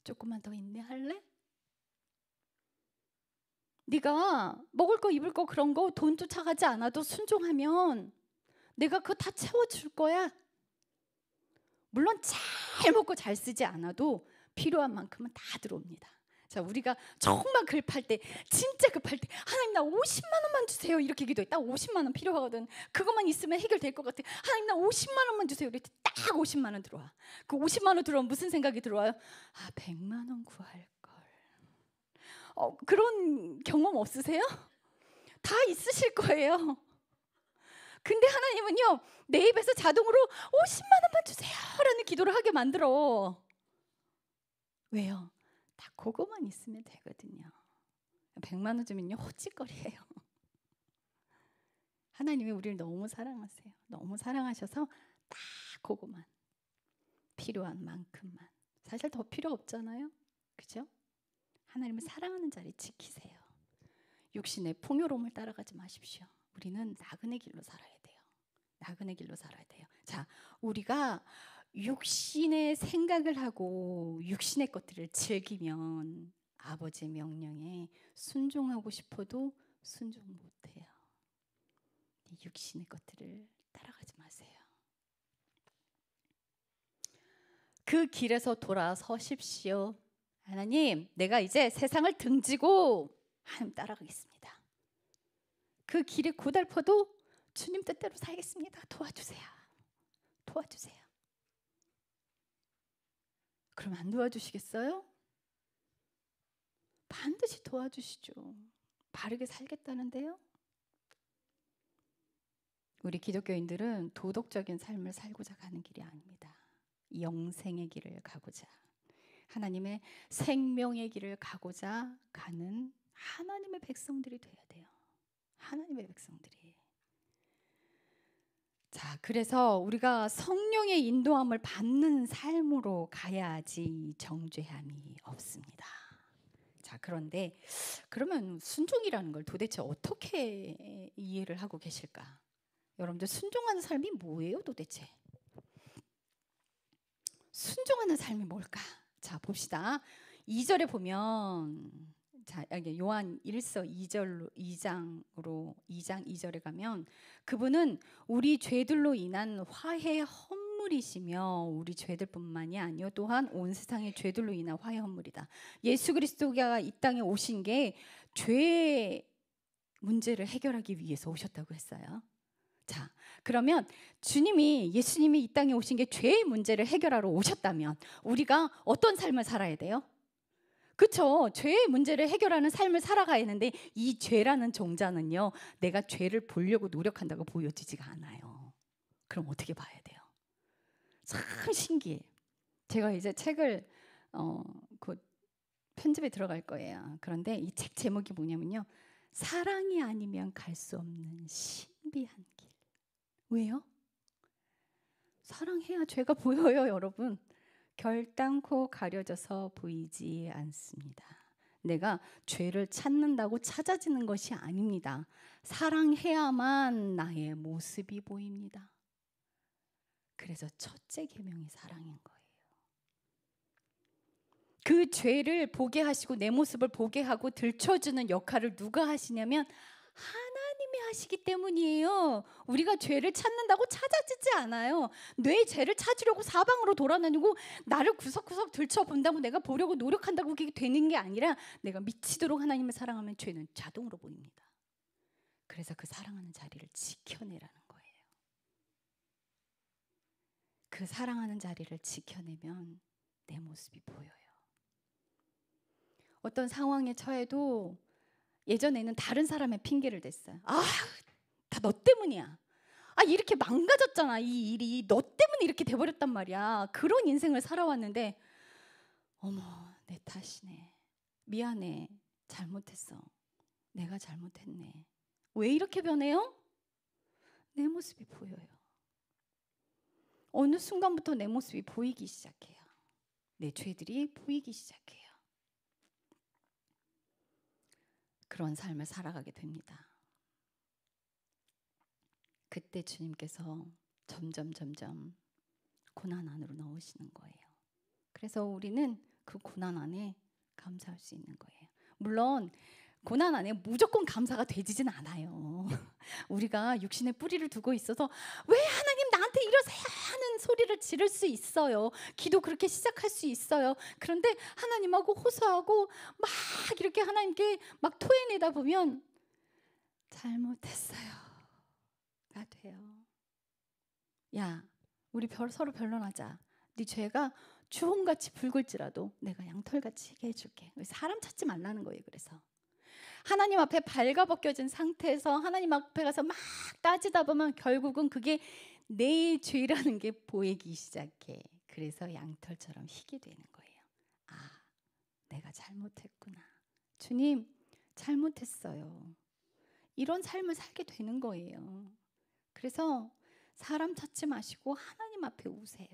조금만 더 인내할래? 네가 먹을 거 입을 거 그런 거 돈 쫓아가지 않아도 순종하면 내가 그거 다 채워줄 거야. 물론 잘 먹고 잘 쓰지 않아도 필요한 만큼은 다 들어옵니다. 자, 우리가 정말 급할 때, 진짜 급할 때 하나님 나 50만 원만 주세요 이렇게 기도해. 딱 50만 원 필요하거든. 그것만 있으면 해결될 것 같아. 하나님 나 50만 원만 주세요. 이렇게 딱 50만 원 들어와. 그 50만 원 들어오면 무슨 생각이 들어와요? 100만 원 구할 걸. 그런 경험 없으세요? 다 있으실 거예요. 근데 하나님은요, 내 입에서 자동으로 50만 원만 주세요 라는 기도를 하게 만들어. 왜요? 다 그거만 있으면 되거든요. 100만 원 주면요 헛짓거리예요. 하나님이 우리를 너무 사랑하세요. 너무 사랑하셔서 딱 그거만, 필요한 만큼만. 사실 더 필요 없잖아요. 그죠? 하나님을 사랑하는 자리 지키세요. 육신의 풍요로움을 따라가지 마십시오. 우리는 나그네 길로 살아야 돼요. 나그네 길로 살아야 돼요. 자, 우리가 육신의 생각을 하고 육신의 것들을 즐기면 아버지의 명령에 순종하고 싶어도 순종 못해요. 육신의 것들을 따라가지 마세요. 그 길에서 돌아서십시오. 하나님, 내가 이제 세상을 등지고 하나님 따라가겠습니다. 그 길이 고달퍼도 주님 뜻대로 살겠습니다. 도와주세요. 그럼 안 도와주시겠어요? 반드시 도와주시죠. 바르게 살겠다는데요. 우리 기독교인들은 도덕적인 삶을 살고자 가는 길이 아닙니다. 영생의 길을 가고자, 하나님의 생명의 길을 가고자 가는 하나님의 백성들이 돼야 돼요. 하나님의 백성들이. 자, 그래서 우리가 성령의 인도함을 받는 삶으로 가야지 정죄함이 없습니다. 자, 그런데 그러면 순종이라는 걸 도대체 어떻게 이해를 하고 계실까? 여러분들 순종하는 삶이 뭐예요 도대체? 순종하는 삶이 뭘까? 자, 봅시다. 2절에 보면, 자, 여기 요한 1서 2장 2절에 가면 그분은 우리 죄들로 인한 화해 헌물이시며 우리 죄들뿐만이 아니요 또한 온 세상의 죄들로 인한 화해 헌물이다. 예수 그리스도가 이 땅에 오신 게 죄 문제를 해결하기 위해서 오셨다고 했어요. 자, 그러면 예수님이 이 땅에 오신 게 죄의 문제를 해결하러 오셨다면 우리가 어떤 삶을 살아야 돼요? 그렇죠. 죄의 문제를 해결하는 삶을 살아가야 하는데 이 죄라는 종자는요, 내가 죄를 보려고 노력한다고 보여지지가 않아요. 그럼 어떻게 봐야 돼요? 참 신기해. 제가 이제 책을 곧 편집에 들어갈 거예요. 그런데 이 책 제목이 뭐냐면요, 사랑이 아니면 갈 수 없는 신비한 길. 왜요? 사랑해야 죄가 보여요, 여러분. 결단코 가려져서 보이지 않습니다. 내가 죄를 찾는다고 찾아지는 것이 아닙니다. 사랑해야만 나의 모습이 보입니다. 그래서 첫째 계명이 사랑인 거예요. 그 죄를 보게 하시고 내 모습을 보게 하고 들춰주는 역할을 누가 하시냐면 하나님이 하시기 때문이에요. 우리가 죄를 찾는다고 찾아지지 않아요. 내 죄를 찾으려고 사방으로 돌아다니고 나를 구석구석 들춰본다고 내가 보려고 노력한다고 그게 되는 게 아니라 내가 미치도록 하나님을 사랑하면 죄는 자동으로 보입니다. 그래서 그 사랑하는 자리를 지켜내라는 거예요. 그 사랑하는 자리를 지켜내면 내 모습이 보여요. 어떤 상황에 처해도 예전에는 다른 사람의 핑계를 댔어요. 아, 다 너 때문이야. 아, 이렇게 망가졌잖아. 이 일이 너 때문에 이렇게 돼버렸단 말이야. 그런 인생을 살아왔는데 어머, 내 탓이네. 미안해. 잘못했어. 내가 잘못했네. 왜 이렇게 변해요? 내 모습이 보여요. 어느 순간부터 내 모습이 보이기 시작해요. 내 죄들이 보이기 시작해요. 그런 삶을 살아가게 됩니다. 그때 주님께서 점점 고난 안으로 넣으시는 거예요. 그래서 우리는 그 고난 안에 감사할 수 있는 거예요. 물론 고난 안에 무조건 감사가 되지진 않아요. 우리가 육신의 뿌리를 두고 있어서 왜 하나님 나한테 이러세요 하는 소리를 지를 수 있어요. 기도 그렇게 시작할 수 있어요. 그런데 하나님하고 호소하고 막 이렇게 하나님께 막 토해내다 보면 잘못했어요 가 돼요. 야, 우리 서로 변론하자. 네 죄가 주홍같이 붉을지라도 내가 양털같이 희게 해줄게. 사람 찾지 말라는 거예요. 그래서 하나님 앞에 발가벗겨진 상태에서 하나님 앞에 가서 막 따지다 보면 결국은 그게 내 죄라는 게 보이기 시작해. 그래서 양털처럼 희게 되는 거예요. 아, 내가 잘못했구나. 주님, 잘못했어요. 이런 삶을 살게 되는 거예요. 그래서 사람 찾지 마시고 하나님 앞에 우세요.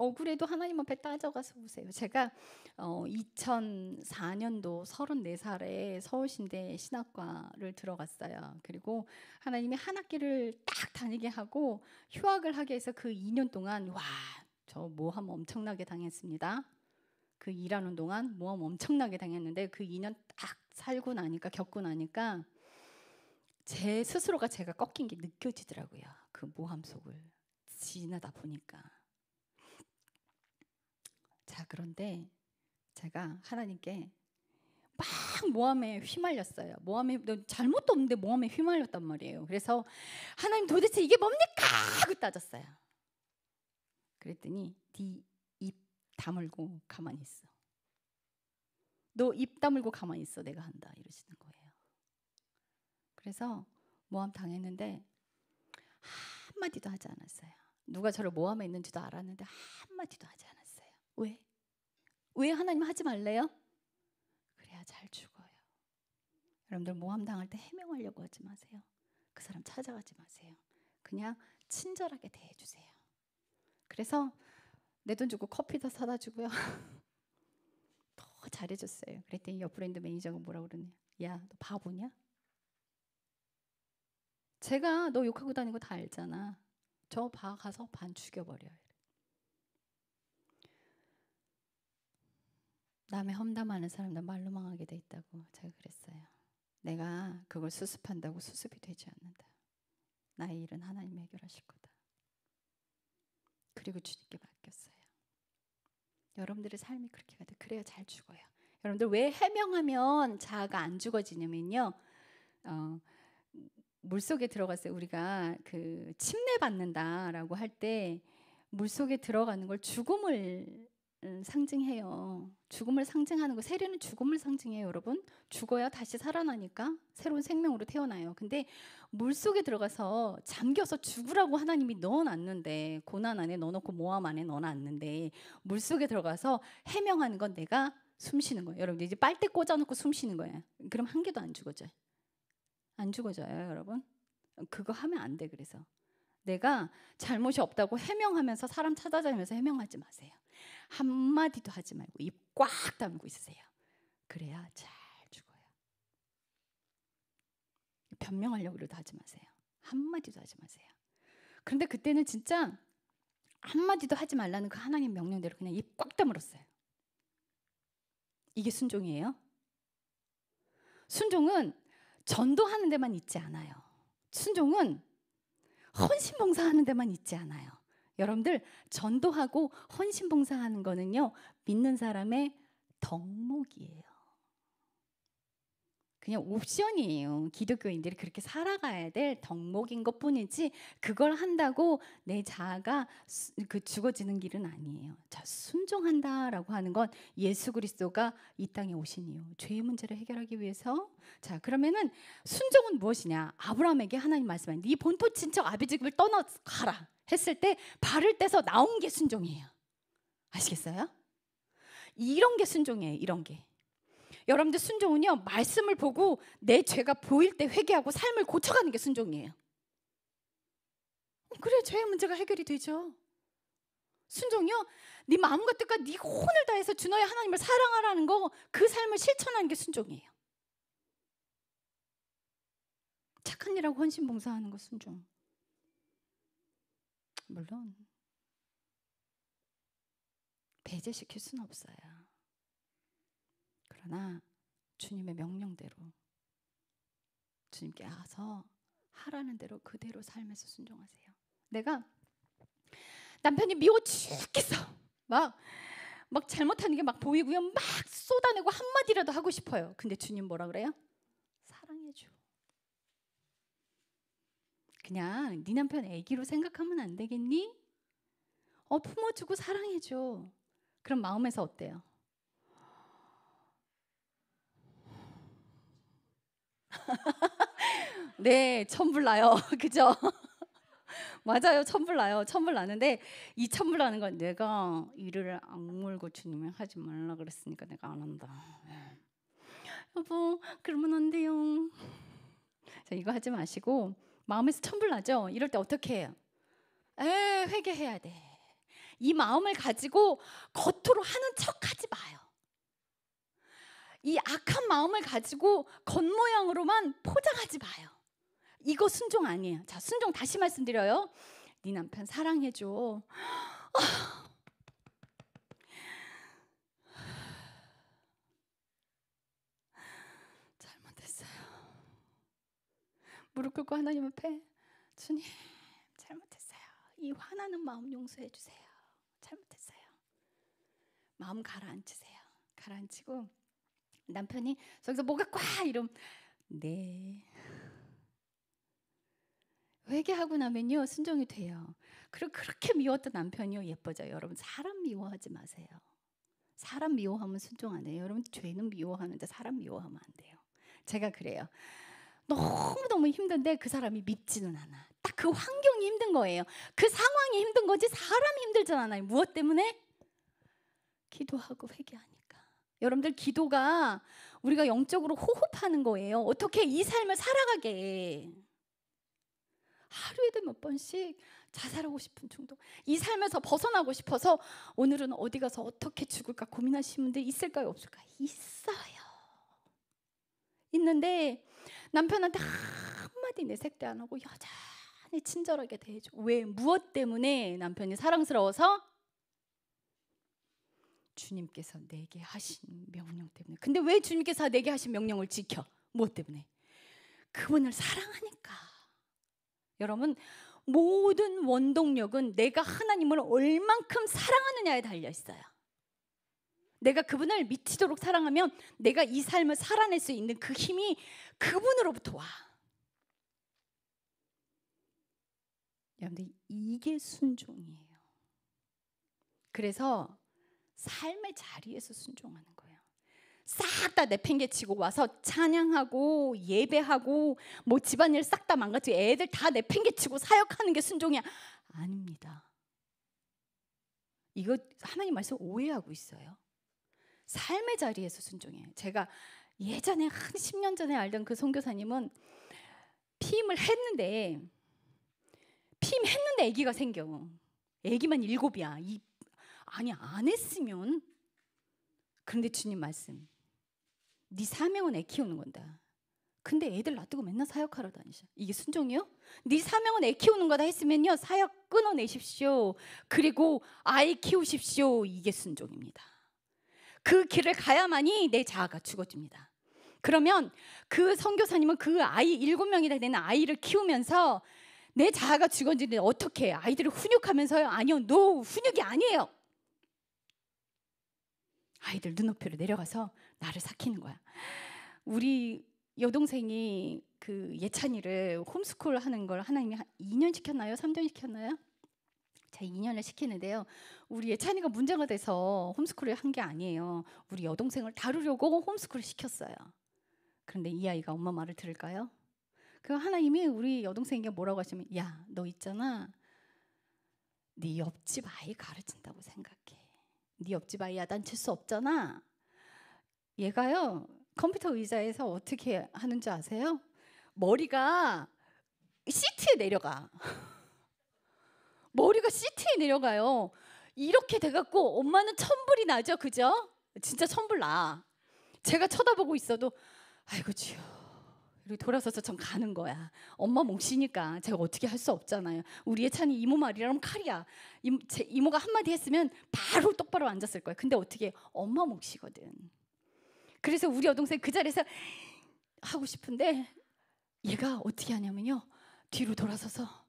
억울해도 하나님 앞에 따져가서 우세요. 제가 2004년도 34살에 서울신대 신학과를 들어갔어요. 그리고 하나님이 한 학기를 딱 다니게 하고 휴학을 하게 해서 그 2년 동안 저 모함 엄청나게 당했습니다. 그 일하는 동안 모함 엄청나게 당했는데 그 2년 딱 살고 나니까 겪고 나니까 제 스스로가 제가 꺾인 게 느껴지더라고요. 그 모함 속을 지나다 보니까. 자, 그런데 제가 하나님께 막 모함에 휘말렸어요. 모함에 잘못도 없는데 모함에 휘말렸단 말이에요. 그래서 하나님 도대체 이게 뭡니까? 하고 따졌어요. 그랬더니 네 입 다물고 가만히 있어. 너 입 다물고 가만히 있어. 내가 한다. 이러시는 거예요. 그래서 모함 당했는데 한마디도 하지 않았어요. 누가 저를 모함에 있는지도 알았는데 한마디도 하지 않았어요. 왜? 왜 하나님 하지 말래요? 그래야 잘 죽어요. 여러분들 모함 당할 때 해명하려고 하지 마세요. 그 사람 찾아가지 마세요. 그냥 친절하게 대해주세요. 그래서 내 돈 주고 커피도 사다 주고요. 더 잘해줬어요. 그랬더니 옆 브랜드 매니저가 뭐라 그러냐? 야, 너 바보냐? 제가 너 욕하고 다니는 거 다 알잖아. 저 가서 반 죽여버려요. 남의 험담하는 사람들 말로 망하게 돼 있다고 제가 그랬어요. 내가 그걸 수습한다고 수습이 되지 않는다. 나의 일은 하나님이 해결하실 거다. 그리고 주님께 맡겼어요. 여러분들의 삶이 그렇게 가야 돼. 그래야 잘 죽어요. 여러분들 왜 해명하면 자아가 안 죽어지냐면요. 물속에 들어갔어요. 우리가 그 침례 받는다라고 할 때 물속에 들어가는 걸 죽음을 상징해요. 죽음을 상징하는 거. 세례는 죽음을 상징해요. 여러분 죽어야 다시 살아나니까 새로운 생명으로 태어나요. 근데 물속에 들어가서 잠겨서 죽으라고 하나님이 넣어놨는데, 고난 안에 넣어놓고 모함 안에 넣어놨는데 물속에 들어가서 해명하는 건 내가 숨 쉬는 거예요. 여러분 이제 빨대 꽂아놓고 숨 쉬는 거예요. 그럼 한 개도 안 죽어져요. 안 죽어져요. 여러분 그거 하면 안 돼. 그래서 내가 잘못이 없다고 해명하면서 사람 찾아다니면서 해명하지 마세요. 한마디도 하지 말고 입 꽉 다물고 있으세요. 그래야 잘 죽어요. 변명하려고 그래도 하지 마세요. 한마디도 하지 마세요. 그런데 그때는 진짜 한마디도 하지 말라는 그 하나님 명령대로 그냥 입 꽉 다물었어요. 이게 순종이에요? 순종은 전도하는 데만 있지 않아요. 순종은 헌신봉사하는 데만 있지 않아요. 여러분들 전도하고 헌신봉사하는 거는요 믿는 사람의 덕목이에요. 그냥 옵션이에요. 기독교인들이 그렇게 살아가야 될 덕목인 것뿐이지 그걸 한다고 내 자아가 죽어지는 길은 아니에요. 자, 순종한다라고 하는 건 예수 그리스도가 이 땅에 오신 이유, 죄의 문제를 해결하기 위해서. 자, 그러면은 순종은 무엇이냐? 아브라함에게 하나님 말씀하신 네 본토 친척 아비 집을 떠나 가라 했을 때 발을 떼서 나온 게 순종이에요. 아시겠어요? 이런 게 순종이에요. 이런 게. 여러분들 순종은요, 말씀을 보고 내 죄가 보일 때 회개하고 삶을 고쳐가는 게 순종이에요. 그래 죄의 문제가 해결이 되죠. 순종이요, 네 마음과 뜻과 네 혼을 다해서 주 너의 하나님을 사랑하라는 거, 그 삶을 실천하는 게 순종이에요. 착한 일하고 헌신 봉사하는 거 순종. 물론 배제시킬 수는 없어요. 그러나 주님의 명령대로 주님께 와서 하라는 대로 그대로 삶에서 순종하세요. 내가 남편이 미워 죽겠어. 막 잘못하는 게 막 보이고요. 막 쏟아내고 한마디라도 하고 싶어요. 근데 주님 뭐라 그래요? 사랑해줘. 그냥 네 남편 애기로 생각하면 안 되겠니? 품어주고 사랑해줘. 그럼 마음에서 어때요? 네, 천불 나요. 그죠? 맞아요. 천불 나요. 천불 나는데 이 천불 나는 건 내가 이를 악물고 주님이 하지 말라 그랬으니까 내가 안 한다. 여보, 그러면 안 돼요. 자, 이거 하지 마시고 마음에서 천불 나죠? 이럴 때 어떻게 해요? 회개해야 돼. 이 마음을 가지고 겉으로 하는 척하지 마요. 이 악한 마음을 가지고 겉모양으로만 포장하지 마요. 이거 순종 아니에요. 자, 순종 다시 말씀드려요. 네 남편 사랑해줘. 잘못했어요. 무릎 꿇고 하나님 앞에 주님 잘못했어요. 이 화나는 마음 용서해 주세요. 잘못했어요. 마음 가라앉히세요. 가라앉히고 남편이 저기서 뭐가 꽉 이러면 네. 회개하고 나면요 순종이 돼요. 그리고 그렇게 미웠던 남편이요 예뻐져요. 여러분 사람 미워하지 마세요. 사람 미워하면 순종 안 해요. 여러분 죄는 미워하는데 사람 미워하면 안 돼요. 제가 그래요. 너무너무 힘든데 그 사람이 밉지는 않아. 딱 그 환경이 힘든 거예요. 그 상황이 힘든 거지 사람이 힘들진 않아요. 무엇 때문에? 기도하고 회개하니까. 여러분들 기도가 우리가 영적으로 호흡하는 거예요. 어떻게 이 삶을 살아가게. 하루에도 몇 번씩 자살하고 싶은 충동. 이 삶에서 벗어나고 싶어서 오늘은 어디 가서 어떻게 죽을까 고민하시는 분들 있을까요? 없을까요? 있어요. 있는데 남편한테 한마디 내색대 안 하고 여전히 친절하게 대해줘. 왜? 무엇 때문에? 남편이 사랑스러워서? 주님께서 내게 하신 명령 때문에. 근데 왜 주님께서 내게 하신 명령을 지켜? 무엇 때문에? 그분을 사랑하니까. 여러분 모든 원동력은 내가 하나님을 얼만큼 사랑하느냐에 달려 있어요. 내가 그분을 미치도록 사랑하면 내가 이 삶을 살아낼 수 있는 그 힘이 그분으로부터 와. 여러분들 이게 순종이에요. 그래서 삶의 자리에서 순종하는 거예요. 싹 다 내팽개치고 와서 찬양하고 예배하고 뭐 집안일 싹 다 망가지고 애들 다 내팽개치고 사역하는 게 순종이야. 아닙니다. 이거 하나님 말씀 오해하고 있어요. 삶의 자리에서 순종해요. 제가 예전에 한 10년 전에 알던 그 선교사님은 피임을 했는데 아기가 생겨. 아기만 7이야. 아니 안 했으면. 그런데 주님 말씀, 네 사명은 애 키우는 건다. 근데 애들 놔두고 맨날 사역하러 다니셔. 이게 순종이요? 네 사명은 애 키우는 거다 했으면요 사역 끊어내십시오. 그리고 아이 키우십시오. 이게 순종입니다. 그 길을 가야만이 내 자아가 죽어집니다. 그러면 그 선교사님은 그 아이 7명이나 되는 아이를 키우면서 내 자아가 죽어지는데 어떻게 해? 아이들을 훈육하면서요? 아니요, 노 훈육이 아니에요. 아이들 눈높이로 내려가서 나를 삭히는 거야. 우리 여동생이 그 예찬이를 홈스쿨 하는 걸 하나님이 2년 시켰나요? 3년 시켰나요? 자, 2년을 시키는데요. 우리 예찬이가 문제가 돼서 홈스쿨을 한 게 아니에요. 우리 여동생을 다루려고 홈스쿨을 시켰어요. 그런데 이 아이가 엄마 말을 들을까요? 그 하나님이 우리 여동생에게 뭐라고 하시면, 야, 너 있잖아. 네 옆집 아이 가르친다고 생각해. 네 옆집 아이 야단칠 수 없잖아. 얘가요, 컴퓨터 의자에서 어떻게 하는지 아세요? 머리가 시트에 내려가. 머리가 시트에 내려가요. 이렇게 돼갖고 엄마는 천불이 나죠, 그죠? 진짜 천불 나. 제가 쳐다보고 있어도 아이고 주여, 이렇게 돌아서서 전 가는 거야. 엄마 몫이니까 제가 어떻게 할 수 없잖아요. 우리 예찬이 이모 말이라면 칼이야. 제 이모가 한마디 했으면 바로 똑바로 앉았을 거예요. 근데 어떻게 엄마 몫이거든. 그래서 우리 여동생 그 자리에서 하고 싶은데 얘가 어떻게 하냐면요, 뒤로 돌아서서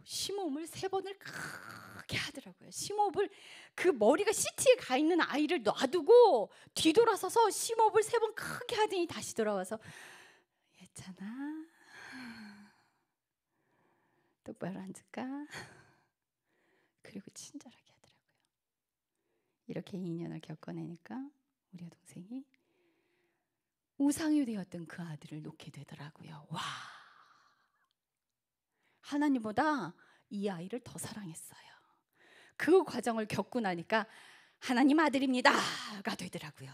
심호흡을 3번을 크게 하더라고요. 심호흡을, 그 머리가 시트에 가 있는 아이를 놔두고 뒤돌아서서 심호흡을 3번 크게 하더니 다시 돌아와서 예찬아 똑바로 앉을까? 그리고 친절하게 하더라고요. 이렇게 2년을 겪어내니까 우리 여동생이 우상이 되었던 그 아들을 놓게 되더라고요. 와, 하나님보다 이 아이를 더 사랑했어요. 그 과정을 겪고 나니까 하나님 아들입니다가 되더라고요.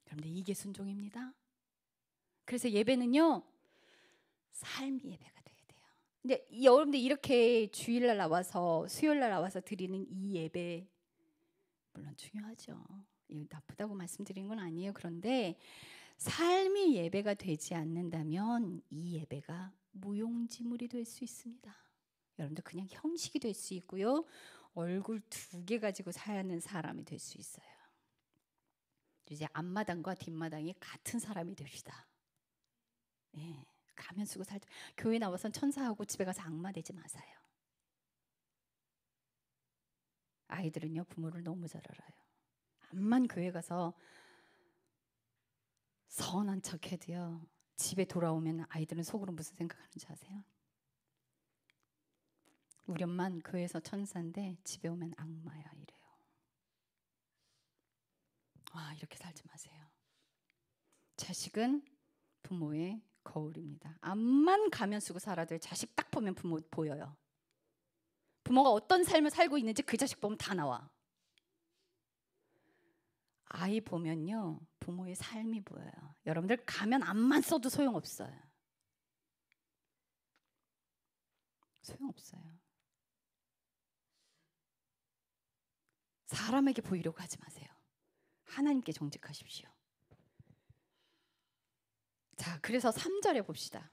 그런데 이게 순종입니다. 그래서 예배는요, 삶의 예배가 돼야 돼요. 근데 여러분들 이렇게 주일날 나와서 수요일날 나와서 드리는 이 예배 물론 중요하죠. 이거 나쁘다고 말씀드리는 건 아니에요. 그런데 삶의 예배가 되지 않는다면 이 예배가 무용지물이 될 수 있습니다. 여러분들 그냥 형식이 될 수 있고요, 얼굴 2개 가지고 사는 사람이 될 수 있어요. 이제 앞마당과 뒷마당이 같은 사람이 됩시다. 예, 가면 쓰고 살 때 교회 나와선 천사하고 집에 가서 악마 되지 마세요. 아이들은요, 부모를 너무 잘 알아요. 암만 교회 가서 선한 척 해도요, 집에 돌아오면 아이들은 속으로 무슨 생각하는지 아세요? 우리 엄마는 교회에서 천사인데 집에 오면 악마야 이래요. 아, 이렇게 살지 마세요. 자식은 부모의 거울입니다. 암만 가면 쓰고 살아도 자식 딱 보면 부모 보여요. 부모가 어떤 삶을 살고 있는지 그 자식 보면 다 나와. 아이 보면요, 부모의 삶이 보여요. 여러분들 가면 앞만 써도 소용없어요. 소용없어요. 사람에게 보이려고 하지 마세요. 하나님께 정직하십시오. 자, 그래서 3절에 봅시다.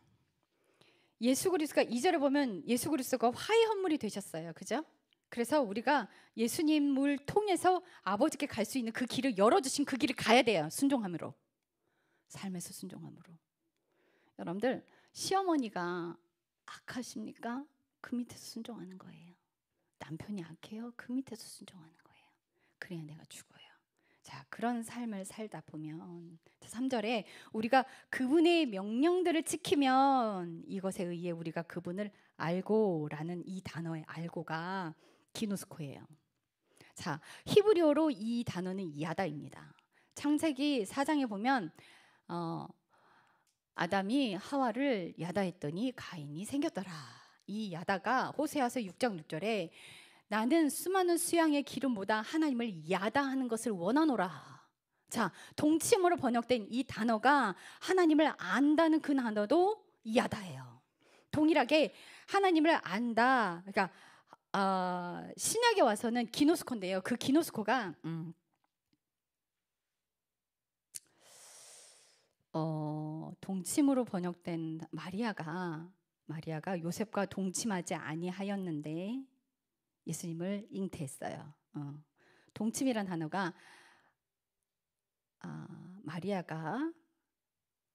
예수 그리스도가 2절에 보면 예수 그리스도가 화해 헌물이 되셨어요. 그죠? 그래서 우리가 예수님을 통해서 아버지께 갈 수 있는 그 길을 열어주신 그 길을 가야 돼요. 순종함으로. 삶에서 순종함으로. 여러분들 시어머니가 악하십니까? 그 밑에서 순종하는 거예요. 남편이 악해요? 그 밑에서 순종하는 거예요. 그래야 내가 죽어요. 자, 그런 삶을 살다 보면 3절에 우리가 그분의 명령들을 지키면 이것에 의해 우리가 그분을 알고라는 이 단어의 알고가 기노스코예요. 자, 히브리어로 이 단어는 야다입니다. 창세기 4장에 보면 아담이 하와를 야다했더니 가인이 생겼더라. 이 야다가 호세아서 6장 6절에 나는 수많은 수양의 기름보다 하나님을 야다하는 것을 원하노라. 자, 동침으로 번역된 이 단어가 하나님을 안다는 그 단어도 야다예요. 동일하게 하나님을 안다. 그러니까 신약에 와서는 기노스코인데요. 그 기노스코가 동침으로 번역된 마리아가 요셉과 동침하지 아니하였는데 예수님을 잉태했어요. 동침이란 단어가 마리아가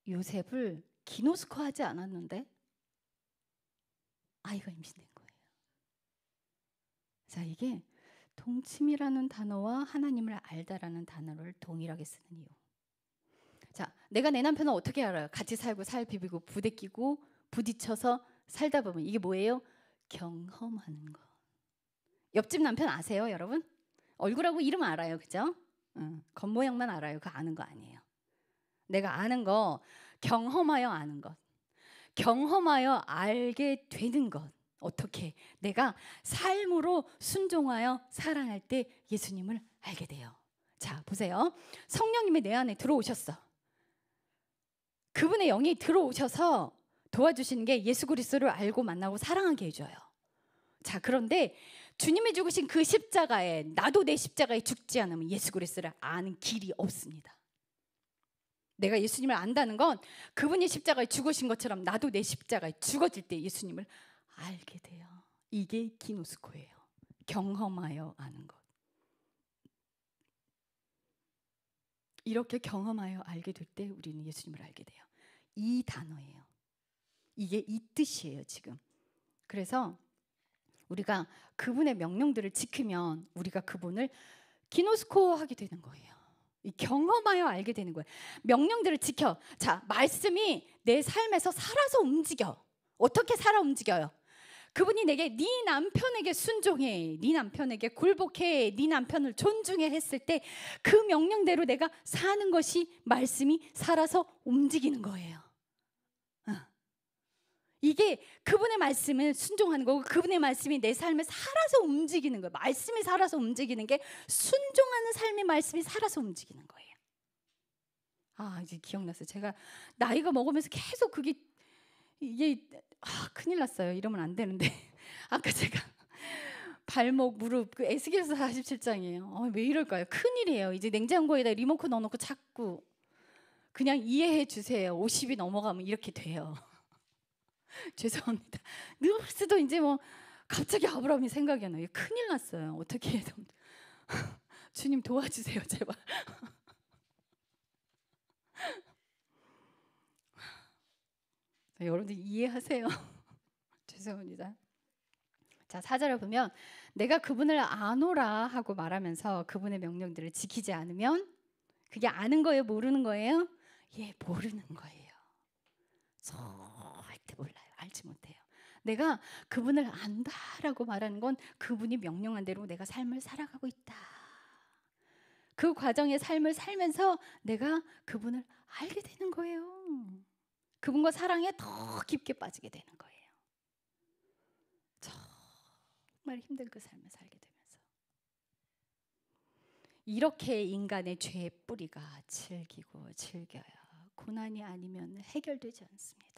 요셉을 기노스코하지 않았는데 아이가 임신된 거예요. 자, 이게 동침이라는 단어와 하나님을 알다라는 단어를 동일하게 쓰는 이유. 자, 내가 내 남편을 어떻게 알아요? 같이 살고 살 비비고 부대끼고 부딪혀서 살다 보면 이게 뭐예요? 경험하는 거. 옆집 남편 아세요, 여러분? 얼굴하고 이름 알아요, 그죠? 겉모양만 알아요. 그거 아는 거 아니에요. 내가 아는 거, 경험하여 아는 것. 경험하여 알게 되는 것. 어떻게? 내가 삶으로 순종하여 살아갈 때 예수님을 알게 돼요. 자, 보세요. 성령님이 내 안에 들어오셨어. 그분의 영이 들어오셔서 도와주시는 게 예수 그리스도를 알고 만나고 사랑하게 해줘요. 자, 그런데 주님이 죽으신 그 십자가에, 나도 내 십자가에 죽지 않으면 예수 그리스도를 아는 길이 없습니다. 내가 예수님을 안다는 건 그분이 십자가에 죽으신 것처럼 나도 내 십자가에 죽어질 때 예수님을 알게 돼요. 이게 기노스코예요. 경험하여 아는 것. 이렇게 경험하여 알게 될 때 우리는 예수님을 알게 돼요. 이 단어예요. 이게 이 뜻이에요, 지금. 그래서 우리가 그분의 명령들을 지키면 우리가 그분을 기노스코하게 되는 거예요. 경험하여 알게 되는 거예요. 명령들을 지켜. 자, 말씀이 내 삶에서 살아서 움직여. 어떻게 살아 움직여요? 그분이 내게 네 남편에게 순종해, 네 남편에게 굴복해, 네 남편을 존중해 했을 때 그 명령대로 내가 사는 것이 말씀이 살아서 움직이는 거예요. 이게 그분의 말씀을 순종하는 거고 그분의 말씀이 내 삶에 살아서 움직이는 거예요. 말씀이 살아서 움직이는 게 순종하는 삶의 말씀이 살아서 움직이는 거예요. 아, 이제 기억났어요. 제가 나이가 먹으면서 계속 이게 큰일 났어요. 이러면 안 되는데 아까 제가 발목, 무릎 그 에스겔서 47장이에요. 왜 이럴까요? 큰일이에요. 이제 냉장고에다 리모컨 넣어놓고 자꾸 그냥 이해해 주세요. 50이 넘어가면 이렇게 돼요. 죄송합니다. 누스도 이제 뭐 갑자기 아브라함이 생각이 안 나요. 큰일 났어요. 어떻게 해도 주님 도와주세요, 제발. 여러분들 이해하세요. 죄송합니다. 자, 4절을 보면 내가 그분을 아노라 하고 말하면서 그분의 명령들을 지키지 않으면 그게 아는 거예요, 모르는 거예요? 예, 모르는 거예요. 절대 몰라요. 알지 못해요. 내가 그분을 안다라고 말하는 건 그분이 명령한 대로 내가 삶을 살아가고 있다. 그 과정의 삶을 살면서 내가 그분을 알게 되는 거예요. 그분과 사랑에 더 깊게 빠지게 되는 거예요. 정말 힘든 그 삶을 살게 되면서 이렇게 인간의 죄의 뿌리가 질기고 질겨요. 고난이 아니면 해결되지 않습니다.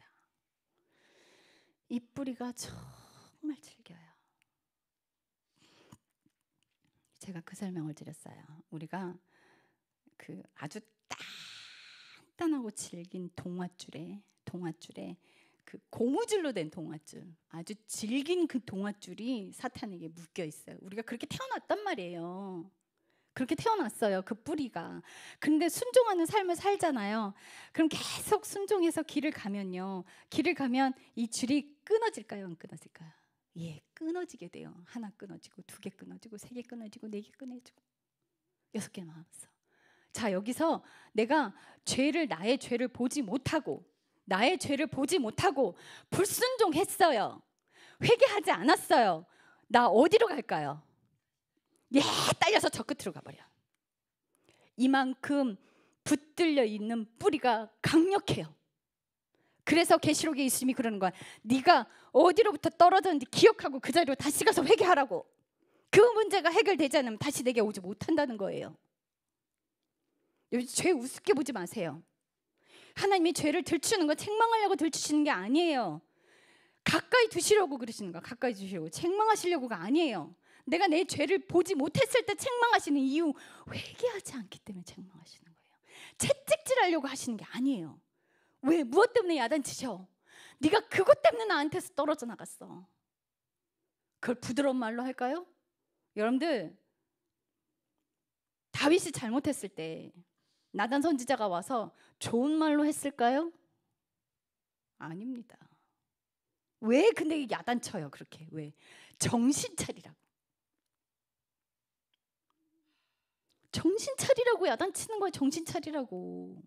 이 뿌리가 정말 질겨요. 제가 그 설명을 드렸어요. 우리가 그 아주 단단하고 질긴 동아줄에 그 고무줄로 된 동아줄, 아주 질긴 그 동아줄이 사탄에게 묶여 있어요. 우리가 그렇게 태어났단 말이에요. 그렇게 태어났어요. 그 뿌리가. 근데 순종하는 삶을 살잖아요. 그럼 계속 순종해서 길을 가면요. 길을 가면 이 줄이 끊어질까요? 안 끊어질까요? 예, 끊어지게 돼요. 하나 끊어지고 2개 끊어지고 3개 끊어지고 4개 끊어지고 6개 남았어. 자, 여기서 내가 나의 죄를 보지 못하고 불순종했어요. 회개하지 않았어요. 나 어디로 갈까요? 예, 딸려서 저 끝으로 가버려. 이만큼 붙들려 있는 뿌리가 강력해요. 그래서 계시록에 예수님이 그러는 거야. 네가 어디로부터 떨어졌는지 기억하고 그 자리로 다시 가서 회개하라고. 그 문제가 해결되지 않으면 다시 내게 오지 못한다는 거예요. 죄 우습게 보지 마세요. 하나님이 죄를 들추는 거 책망하려고 들추시는 게 아니에요. 가까이 두시려고 그러시는 거야. 가까이 두시려고. 책망하시려고가 아니에요. 내가 내 죄를 보지 못했을 때 책망하시는 이유, 회개하지 않기 때문에 책망하시는 거예요. 채찍질하려고 하시는 게 아니에요. 왜? 무엇 때문에 야단치셔? 네가 그것 때문에 나한테서 떨어져 나갔어. 그걸 부드러운 말로 할까요? 여러분들, 다윗이 잘못했을 때 나단 선지자가 와서 좋은 말로 했을까요? 아닙니다. 왜 근데 야단쳐요 그렇게? 왜? 정신 차리라고. 정신 차리라고 야단치는 거야. 정신 차리라고.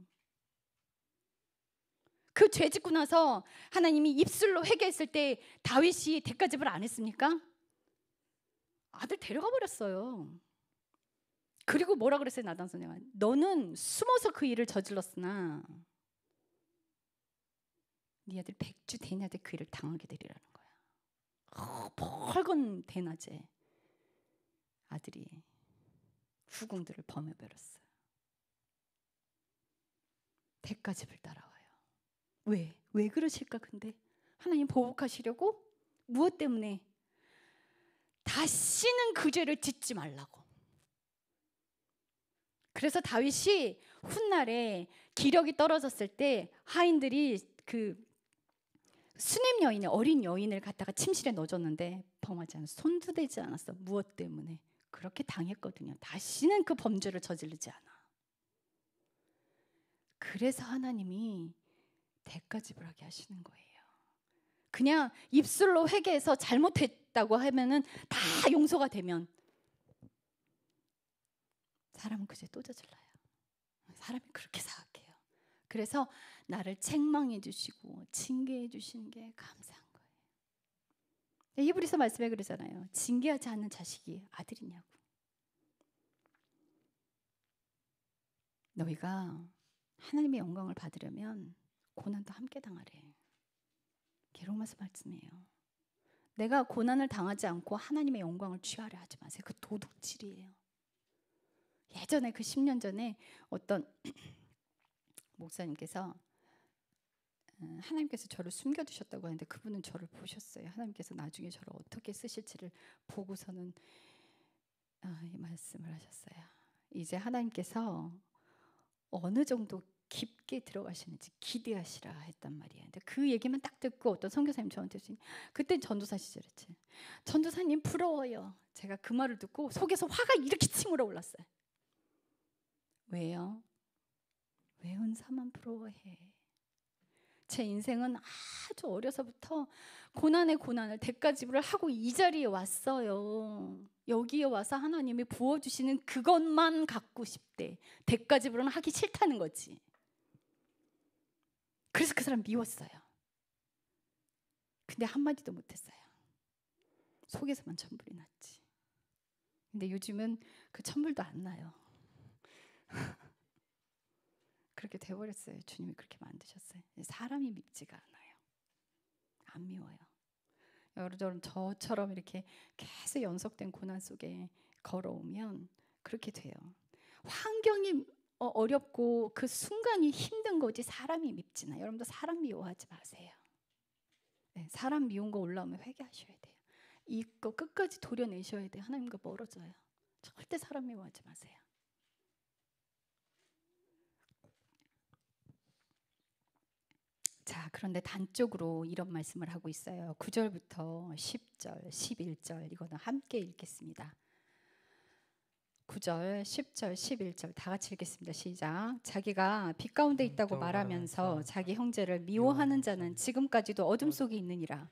그 죄 짓고 나서 하나님이 입술로 회개했을 때 다윗이 대가집을 안 했습니까? 아들 데려가 버렸어요. 그리고 뭐라 그랬어요? 나단 선생아, 너는 숨어서 그 일을 저질렀으나 네 아들 백주 대낮에 그 일을 당하게 되리라는 거야. 벌건 대낮에 아들이 후궁들을 범해버렸어요. 대가집을 따라와요. 왜 그러실까? 근데 하나님 보복하시려고? 무엇 때문에? 다시는 그 죄를 짓지 말라고. 그래서 다윗이 훗날에 기력이 떨어졌을 때 하인들이 그 수냄 여인의 어린 여인을 갖다가 침실에 넣어줬는데 범하지 않았어. 손도 대지 않았어. 무엇 때문에? 그렇게 당했거든요. 다시는 그 범죄를 저지르지 않아. 그래서 하나님이 대가집을 하게 하시는 거예요. 그냥 입술로 회개해서 잘못했다고 하면은 다 용서가 되면 사람은 그제 또 저질러요. 사람이 그렇게 사악해요. 그래서 나를 책망해 주시고 징계해 주시는 게 감사한 거예요. 히브리서 말씀에 그러잖아요. 징계하지 않는 자식이 아들이냐고. 너희가 하나님의 영광을 받으려면 고난도 함께 당하래. 로마서 말씀이에요. 내가 고난을 당하지 않고 하나님의 영광을 취하려 하지 마세요. 그 도둑질이에요. 예전에 그 10년 전에 어떤 목사님께서 하나님께서 저를 숨겨두셨다고 하는데 그분은 저를 보셨어요. 하나님께서 나중에 저를 어떻게 쓰실지를 보고서는 이 말씀을 하셨어요. 이제 하나님께서 어느 정도 깊게 들어가시는지 기대하시라 했단 말이에요. 근데 그 얘기만 딱 듣고 어떤 선교사님 저한테 그때 전도사 시절이었지. 전도사님 부러워요. 제가 그 말을 듣고 속에서 화가 이렇게 치밀어 올랐어요. 왜요? 왜 은사만 부러워해? 제 인생은 아주 어려서부터 고난의 고난을 대가집을 하고 이 자리에 왔어요. 여기에 와서 하나님이 부어주시는 그것만 갖고 싶대. 대가집으로는 하기 싫다는 거지. 그래서 그 사람 미웠어요. 근데 한마디도 못했어요. 속에서만 천불이 났지. 근데 요즘은 그 천불도 안 나요. 그렇게 돼버렸어요. 주님이 그렇게 만드셨어요. 사람이 밉지가 않아요. 안 미워요. 여러분 저처럼 이렇게 계속 연속된 고난 속에 걸어오면 그렇게 돼요. 환경이 어렵고 그 순간이 힘든 거지 사람이 밉지나. 여러분도 사람 미워하지 마세요. 네, 사람 미운 거 올라오면 회개하셔야 돼요. 이거 끝까지 도려내셔야 돼요. 하나님과 멀어져요. 절대 사람 미워하지 마세요. 자, 그런데 단적으로 이런 말씀을 하고 있어요. 9절부터 10절, 11절 이거는 함께 읽겠습니다. 9절, 10절, 11절 다 같이 읽겠습니다. 시작. 자기가 빛 가운데 있다고 말하면서 자기 형제를 미워하는 자는 지금까지도 어둠 속에 있느니라.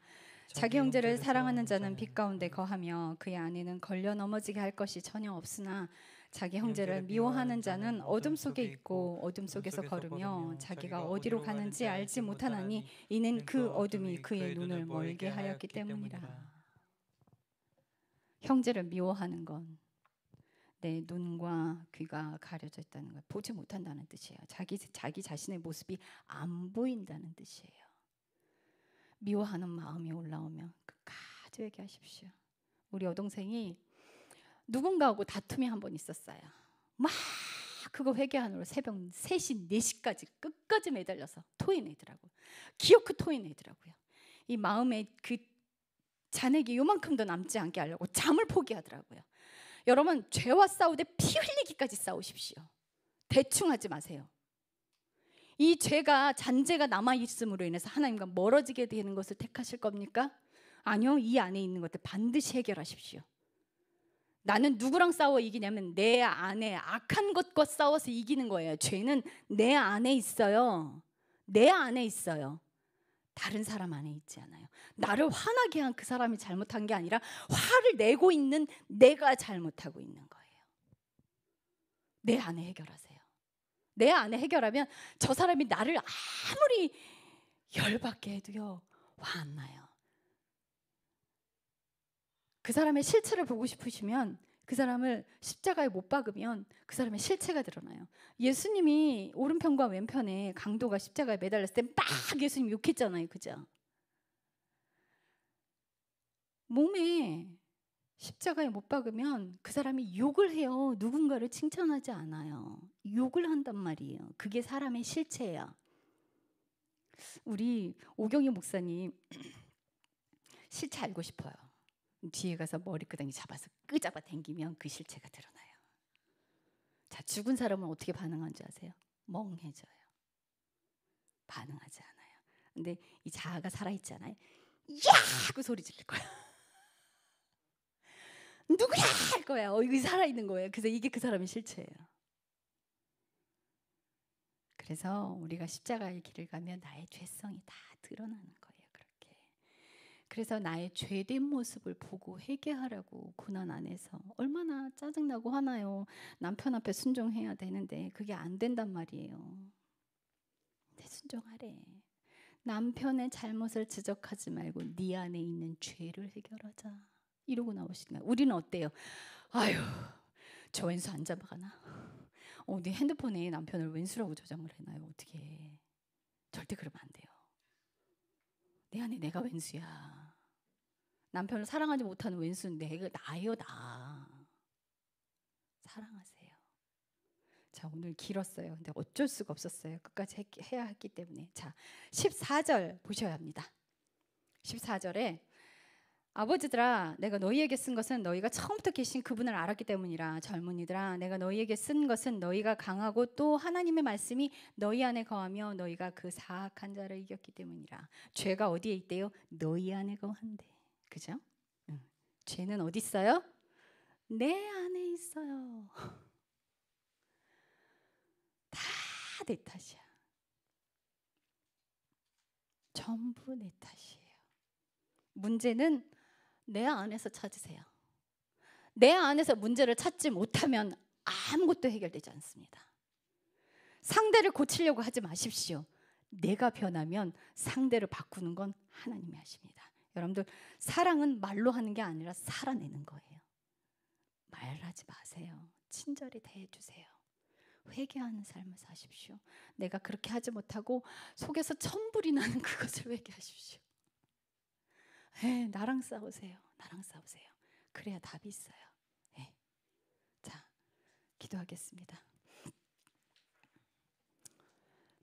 자기 형제를 사랑하는 자는 빛 가운데 거하며 그의 안에는 걸려 넘어지게 할 것이 전혀 없으나 자기 형제를 미워하는 자는 어둠 속에 있고 어둠 속에서 걸으며 자기가 어디로 가는지 알지 못하나니 이는 그 어둠이 그의 눈을 멀게 하였기 때문이라. 형제를 미워하는 건 내 눈과 귀가 가려져 있다는 거예요. 보지 못한다는 뜻이에요. 자기 자신의 모습이 안 보인다는 뜻이에요. 미워하는 마음이 올라오면 끝까지 회개하십시오. 우리 여동생이 누군가하고 다툼이 한 번 있었어요. 막 그거 회개하느라 새벽 3시, 4시까지 끝까지 매달려서 토해내더라고요. 기어코 토해내더라고요. 이 마음에 그 잔액이 요만큼도 남지 않게 하려고 잠을 포기하더라고요. 여러분 죄와 싸우되 피 흘리기까지 싸우십시오. 대충 하지 마세요. 이 죄가 잔재가 남아있음으로 인해서 하나님과 멀어지게 되는 것을 택하실 겁니까? 아니요. 이 안에 있는 것들 반드시 해결하십시오. 나는 누구랑 싸워 이기냐면 내 안에 악한 것과 싸워서 이기는 거예요. 죄는 내 안에 있어요. 내 안에 있어요. 다른 사람 안에 있지 않아요. 나를 화나게 한 그 사람이 잘못한 게 아니라 화를 내고 있는 내가 잘못하고 있는 거예요. 내 안에 해결하세요. 내 안에 해결하면 저 사람이 나를 아무리 열받게 해도요 화 안 나요. 그 사람의 실체를 보고 싶으시면 그 사람을 십자가에 못 박으면 그 사람의 실체가 드러나요. 예수님이 오른편과 왼편에 강도가 십자가에 매달렸을 때 막 예수님 욕했잖아요. 그죠? 몸에 십자가에 못 박으면 그 사람이 욕을 해요. 누군가를 칭찬하지 않아요. 욕을 한단 말이에요. 그게 사람의 실체예요. 우리 오경희 목사님 실체 알고 싶어요. 뒤에 가서 머리끄덩이 잡아서 끄잡아 당기면 그 실체가 드러나요. 자, 죽은 사람은 어떻게 반응하는지 아세요? 멍해져요. 반응하지 않아요. 근데 이 자아가 살아있잖아요. 야! 하고 소리 지를 거야. 누구야! 할 거야. 이거 살아있는 거예요. 그래서 이게 그 사람의 실체예요. 그래서 우리가 십자가의 길을 가면 나의 죄성이 다 드러나는 거예요. 그렇게. 그래서 나의 죄된 모습을 보고 회개하라고 고난 안에서 얼마나 짜증나고 화나요. 남편 앞에 순종해야 되는데 그게 안 된단 말이에요. 근데 순종하래. 남편의 잘못을 지적하지 말고 네 안에 있는 죄를 해결하자. 이러고 나오시는 거예요. 우리는 어때요? 아유, 저 왼수 안 잡아가나? 네 핸드폰에 남편을 왼수라고 저장을 해놔요. 어떻게 해? 절대 그러면 안 돼요. 내 안에 내가 왼수야. 남편을 사랑하지 못하는 왼수는 나예요. 나. 사랑하세요. 자, 오늘 길었어요. 근데 어쩔 수가 없었어요. 끝까지 해야 했기 때문에. 자, 14절 보셔야 합니다. 14절에 아버지들아 내가 너희에게 쓴 것은 너희가 처음부터 계신 그분을 알았기 때문이라. 젊은이들아 내가 너희에게 쓴 것은 너희가 강하고 또 하나님의 말씀이 너희 안에 거하며 너희가 그 사악한 자를 이겼기 때문이라. 죄가 어디에 있대요? 너희 안에 거한대. 그죠? 죄는 어디 있어요? 내 안에 있어요. 다 내 탓이야. 전부 내 탓이에요. 문제는 내 안에서 찾으세요. 내 안에서 문제를 찾지 못하면 아무것도 해결되지 않습니다. 상대를 고치려고 하지 마십시오. 내가 변하면 상대를 바꾸는 건 하나님이 하십니다. 여러분들 사랑은 말로 하는 게 아니라 살아내는 거예요. 말하지 마세요. 친절히 대해주세요. 회개하는 삶을 사십시오. 내가 그렇게 하지 못하고 속에서 천불이 나는 그것을 회개하십시오. 나랑 싸우세요. 나랑 싸우세요. 그래야 답이 있어요. 자, 기도하겠습니다.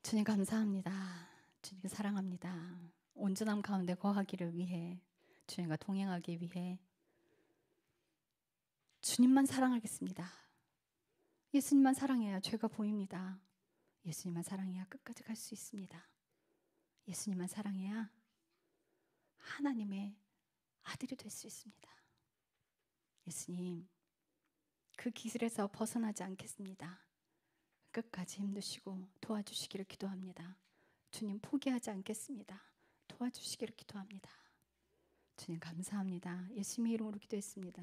주님 감사합니다. 주님 사랑합니다. 온전함 가운데 거하기를 위해 주님과 동행하기 위해 주님만 사랑하겠습니다. 예수님만 사랑해야 죄가 보입니다. 예수님만 사랑해야 끝까지 갈 수 있습니다. 예수님만 사랑해야 하나님의 아들이 될 수 있습니다. 예수님, 그 길에서 벗어나지 않겠습니다. 끝까지 힘드시고 도와주시기를 기도합니다. 주님 포기하지 않겠습니다. 도와주시기를 기도합니다. 주님 감사합니다. 예수님의 이름으로 기도했습니다.